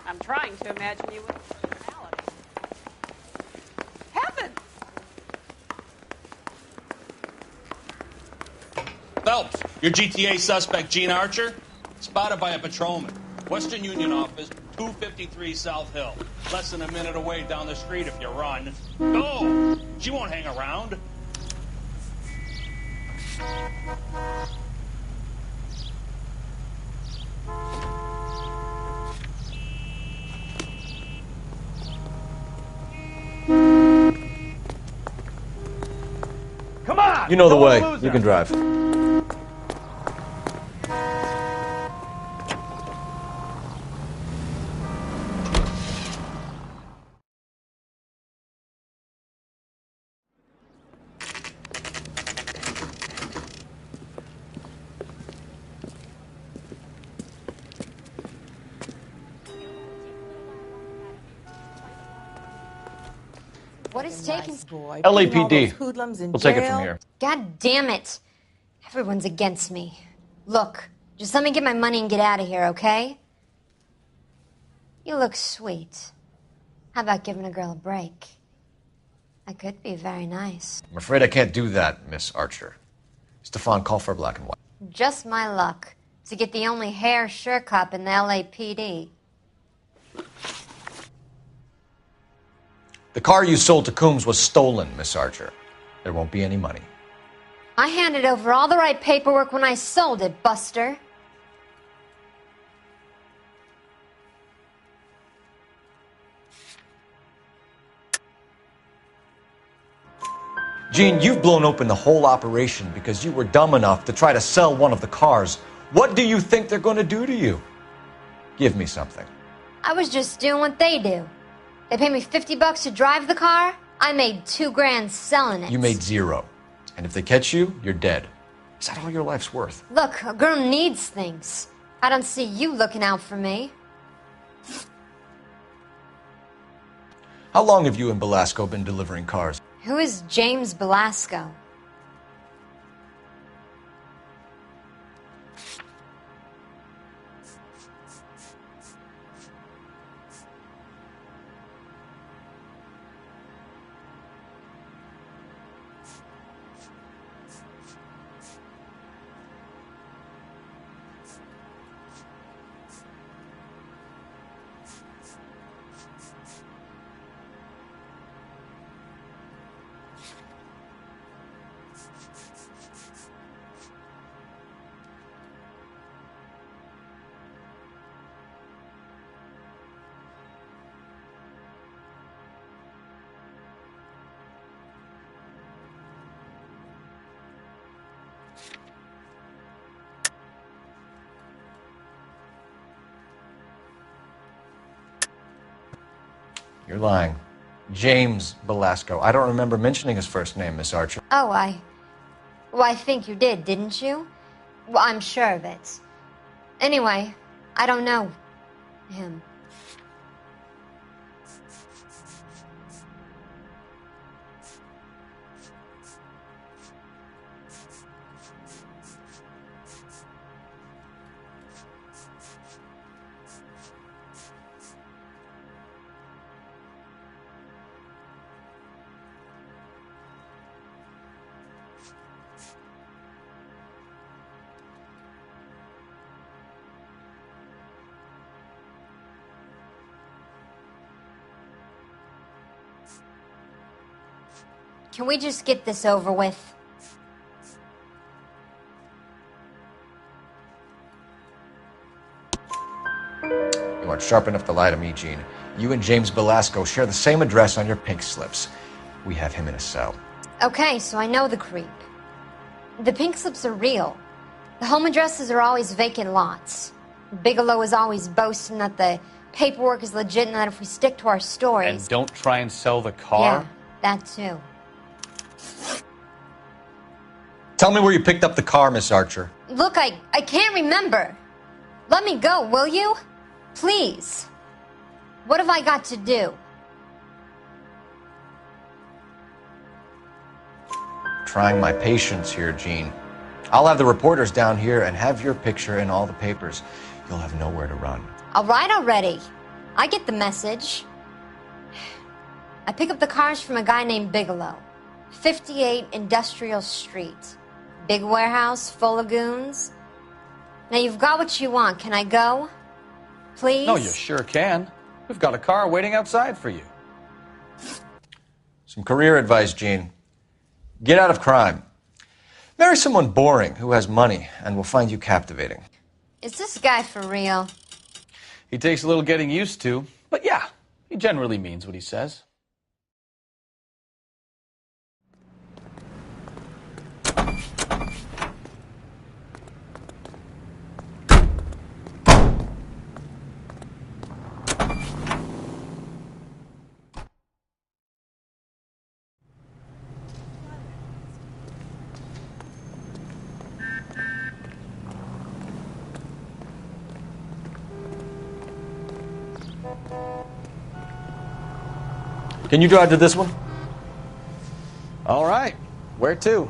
I'm trying to imagine you with personality. Heaven! Phelps, your GTA suspect, Gene Archer, spotted by a patrolman. Western Union office, 253 South Hill. Less than a minute away down the street if you run. Go! She won't hang around. Come on! You know the way. You can drive. What is taking? LAPD. We'll take it from here. God damn it! Everyone's against me. Look, just let me get my money and get out of here, okay? You look sweet. How about giving a girl a break? I could be very nice. I'm afraid I can't do that, Miss Archer. Stefan, call for black and white. Just my luck to get the only hair sure cop in the LAPD. The car you sold to Coombs was stolen, Miss Archer. There won't be any money. I handed over all the right paperwork when I sold it, Buster. Gene, you've blown open the whole operation because you were dumb enough to try to sell one of the cars. What do you think they're going to do to you? Give me something. I was just doing what they do. They paid me $50 to drive the car. I made $2 grand selling it. You made zero. And if they catch you, you're dead. Is that all your life's worth? Look, a girl needs things. I don't see you looking out for me. How long have you and Belasco been delivering cars? Who is James Belasco? You're lying. James Belasco. I don't remember mentioning his first name, Miss Archer. Oh, well, I think you did, didn't you? Well, I'm sure of it. Anyway, I don't know him. Can we just get this over with? You aren't sharp enough to lie to me, Gene. You and James Belasco share the same address on your pink slips. We have him in a cell. Okay, so I know the creep. The pink slips are real. The home addresses are always vacant lots. Bigelow is always boasting that the paperwork is legit and that if we stick to our stories... And don't try and sell the car? Yeah, that too. Tell me where you picked up the car, Miss Archer. Look, I can't remember. Let me go, will you? Please. What have I got to do? Trying my patience here, Gene. I'll have the reporters down here and have your picture in all the papers. You'll have nowhere to run. All right already. I get the message. I pick up the cars from a guy named Bigelow. 58 Industrial Street. Big warehouse, full of goons. Now you've got what you want. Can I go? Please? No, you sure can. We've got a car waiting outside for you. Some career advice, Gene. Get out of crime. Marry someone boring who has money and will find you captivating. Is this guy for real? He takes a little getting used to, but yeah, he generally means what he says. Can you drive to this one? All right. Where to?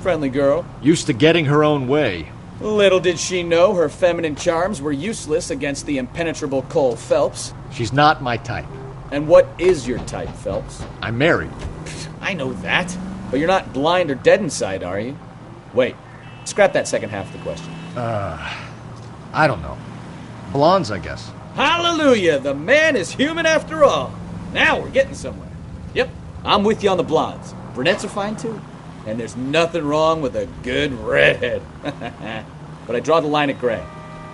Friendly girl. Used to getting her own way. Little did she know her feminine charms were useless against the impenetrable Cole Phelps. She's not my type. And what is your type, Phelps? I'm married. I know that. But you're not blind or dead inside, are you? Wait. Scrap that second half of the question. I don't know. Blondes, I guess. Hallelujah! The man is human after all. Now we're getting somewhere. Yep, I'm with you on the blondes. Brunettes are fine too. And there's nothing wrong with a good redhead. But I draw the line at gray.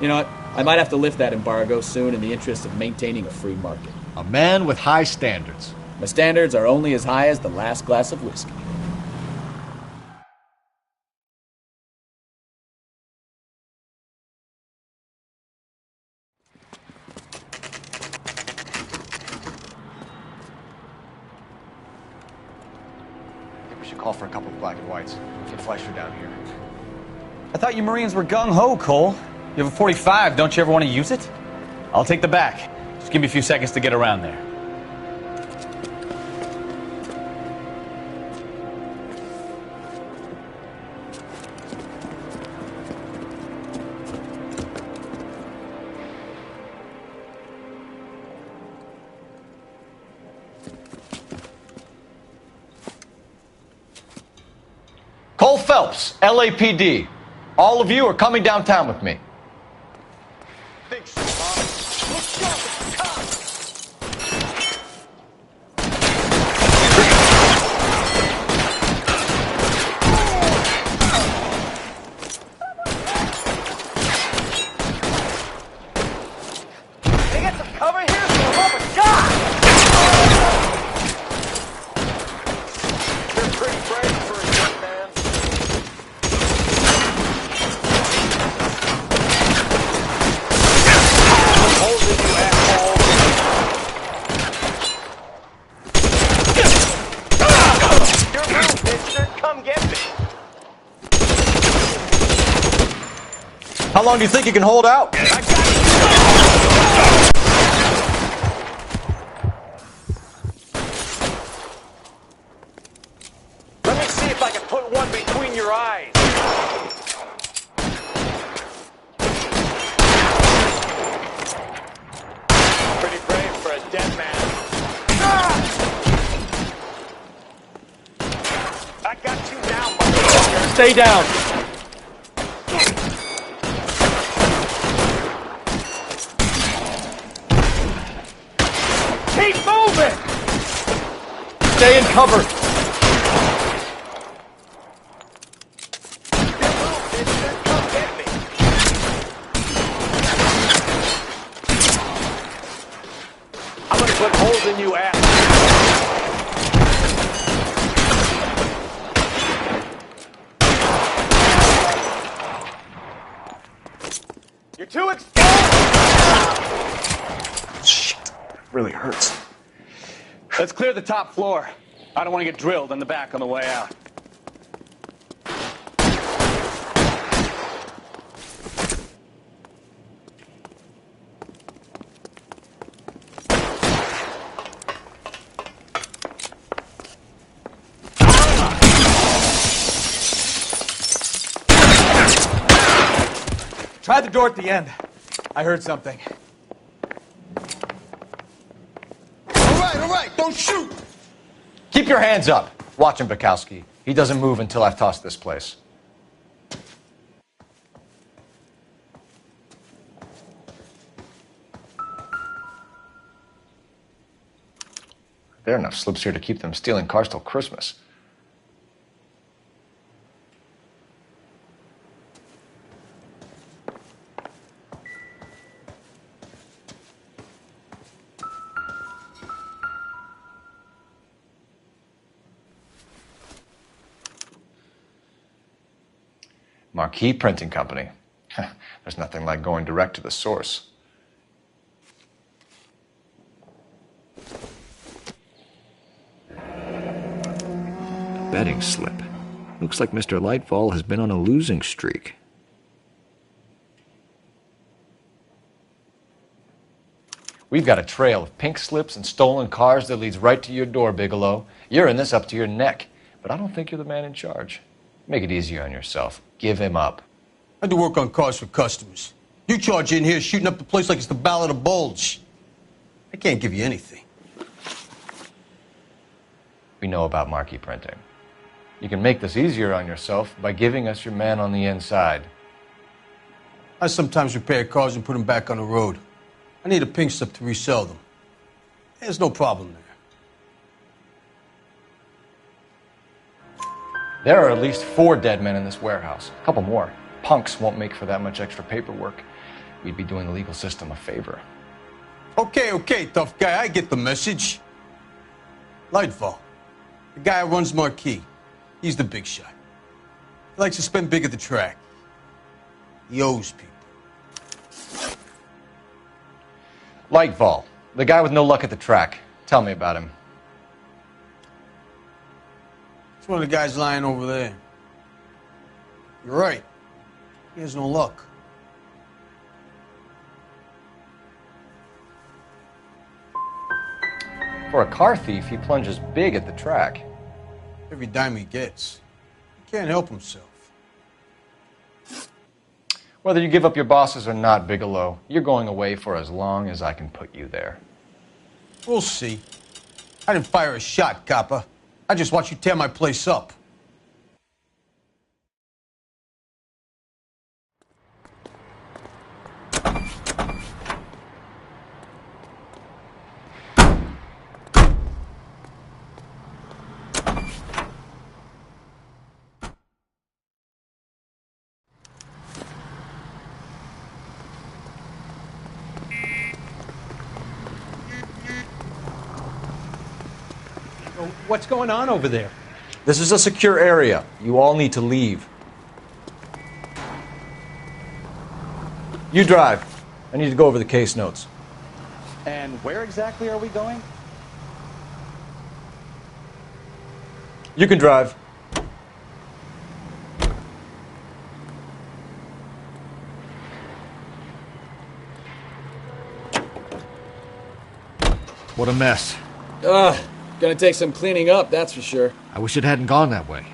You know what? I might have to lift that embargo soon in the interest of maintaining a free market. A man with high standards. My standards are only as high as the last glass of whiskey. Call for a couple of black and whites. Get Fleischer down here. I thought you Marines were gung-ho, Cole. You have a 45. Don't you ever want to use it? I'll take the back. Just give me a few seconds to get around there. Cole Phelps, LAPD. All of you are coming downtown with me. Can I get some cover here? For the love of God! You're pretty brave for a young man. How long do you think you can hold out? Let me see if I can put one between your eyes. Pretty brave for a dead man. I got you now, motherfucker. Stay down. Keep moving! Stay in cover. I'm gonna put holes in you, ass. You're too exposed! Shit. Really hurts. Let's clear the top floor. I don't want to get drilled in the back on the way out. Try the door at the end. I heard something. All right, don't shoot! Keep your hands up. Watch him, Bukowski. He doesn't move until I've tossed this place. There are enough slips here to keep them stealing cars till Christmas. Marquee Printing Company. There's nothing like going direct to the source. Betting slip. Looks like Mr. Lightfall has been on a losing streak. We've got a trail of pink slips and stolen cars that leads right to your door, Bigelow. You're in this up to your neck, but I don't think you're the man in charge. Make it easier on yourself. Give him up. I do work on cars for customers. You charge in here shooting up the place like it's the Ballad of Bulge. I can't give you anything. We know about Marquee Printing. You can make this easier on yourself by giving us your man on the inside. I sometimes repair cars and put them back on the road. I need a pink slip to resell them. There's no problem there. There are at least 4 dead men in this warehouse. A couple more. Punks won't make for that much extra paperwork. We'd be doing the legal system a favor. Okay, tough guy. I get the message. Lightfall, the guy who runs Marquee. He's the big shot. He likes to spend big at the track. He owes people. Lightfall, the guy with no luck at the track. Tell me about him. It's one of the guys lying over there. You're right. He has no luck. For a car thief, he plunges big at the track. Every dime he gets. He can't help himself. Whether you give up your bosses or not, Bigelow, you're going away for as long as I can put you there. We'll see. I didn't fire a shot, copper. I just watch you tear my place up. What's going on over there? This is a secure area. You all need to leave. You drive. I need to go over the case notes. And where exactly are we going? You can drive. What a mess. Gonna take some cleaning up, that's for sure. I wish it hadn't gone that way.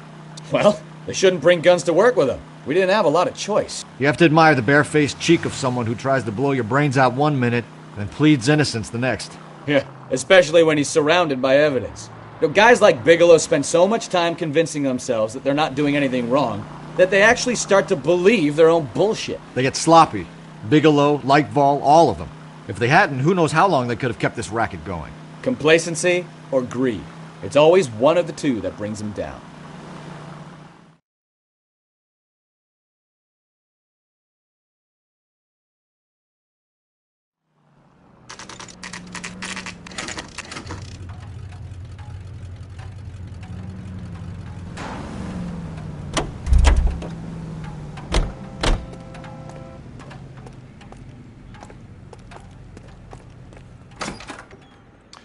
Well, they shouldn't bring guns to work with them. We didn't have a lot of choice. You have to admire the barefaced cheek of someone who tries to blow your brains out one minute and pleads innocence the next. Yeah, especially when he's surrounded by evidence. You know, guys like Bigelow spend so much time convincing themselves that they're not doing anything wrong that they actually start to believe their own bullshit. They get sloppy. Bigelow, Lightval, all of them. If they hadn't, who knows how long they could have kept this racket going. Complacency or greed. It's always one of the two that brings them down.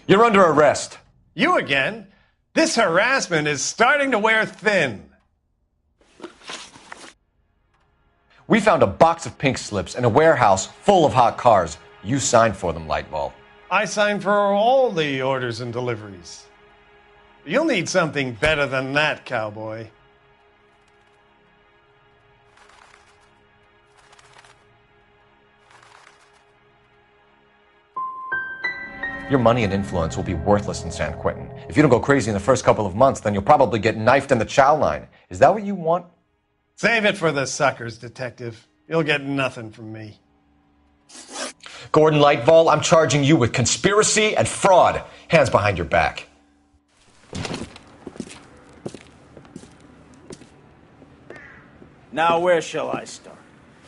You're under arrest. You again? This harassment is starting to wear thin. We found a box of pink slips in a warehouse full of hot cars. You signed for them, Lightval. I signed for all the orders and deliveries. You'll need something better than that, cowboy. Your money and influence will be worthless in San Quentin. If you don't go crazy in the first couple of months, then you'll probably get knifed in the chow line. Is that what you want? Save it for the suckers, Detective. You'll get nothing from me. Gordon Lightval, I'm charging you with conspiracy and fraud. Hands behind your back. Now, where shall I start?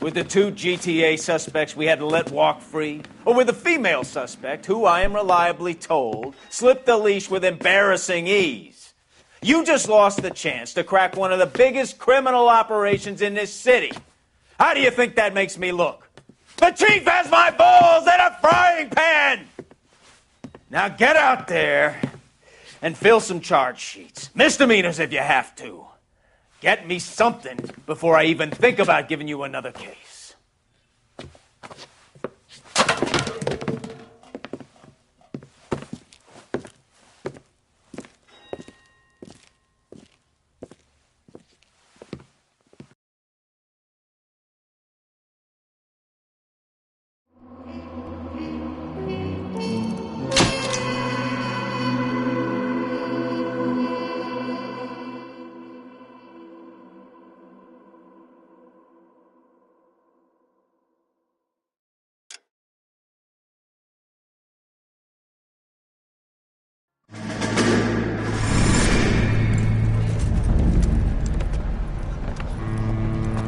With the 2 GTA suspects we had to let walk free? Or with the female suspect, who I am reliably told slipped the leash with embarrassing ease? You just lost the chance to crack one of the biggest criminal operations in this city. How do you think that makes me look? The chief has my balls in a frying pan! Now get out there and fill some charge sheets. Misdemeanors if you have to. Get me something before I even think about giving you another case.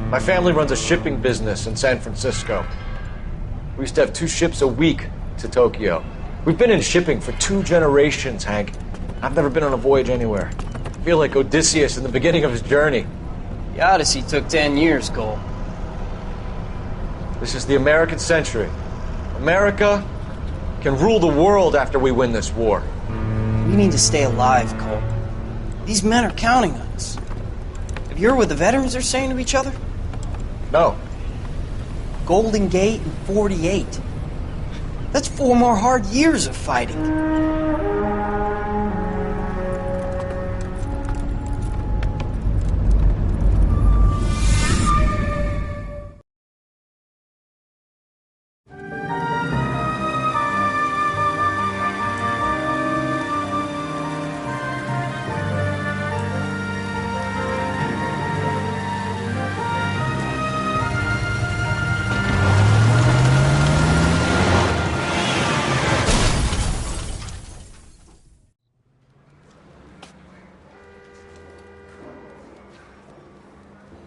My family runs a shipping business in San Francisco. We used to have 2 ships a week to Tokyo. We've been in shipping for 2 generations, Hank. I've never been on a voyage anywhere. I feel like Odysseus in the beginning of his journey. The Odyssey took 10 years, Cole. This is the American century. America can rule the world after we win this war. We need to stay alive, Cole. These men are counting on us. Have you heard what the veterans are saying to each other? No. Golden Gate and 48. That's 4 more hard years of fighting.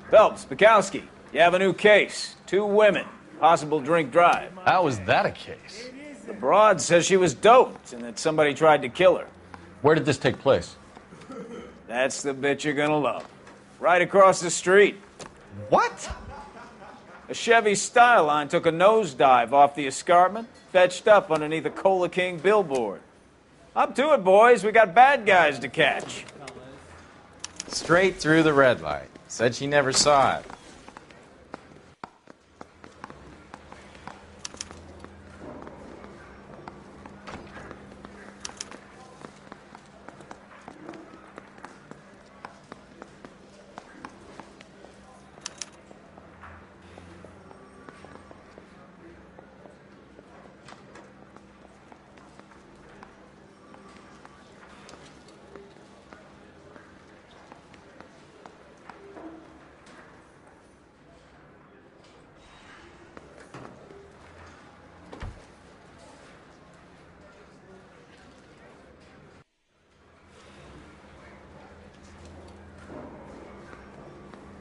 Phelps, Bukowski, you have a new case. 2 women, possible drink drive. How is that a case? The broad says she was doped and that somebody tried to kill her. Where did this take place? That's the bit you're gonna love. Right across the street. What? A Chevy Styline took a nosedive off the escarpment, fetched up underneath a Cola King billboard. Up to it, boys. We got bad guys to catch. Straight through the red light. Said she never saw it.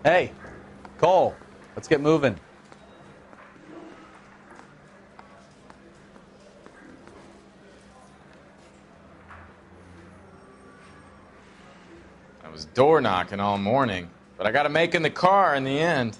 Hey, Cole, let's get moving. I was door knocking all morning, but I got to make in the car in the end.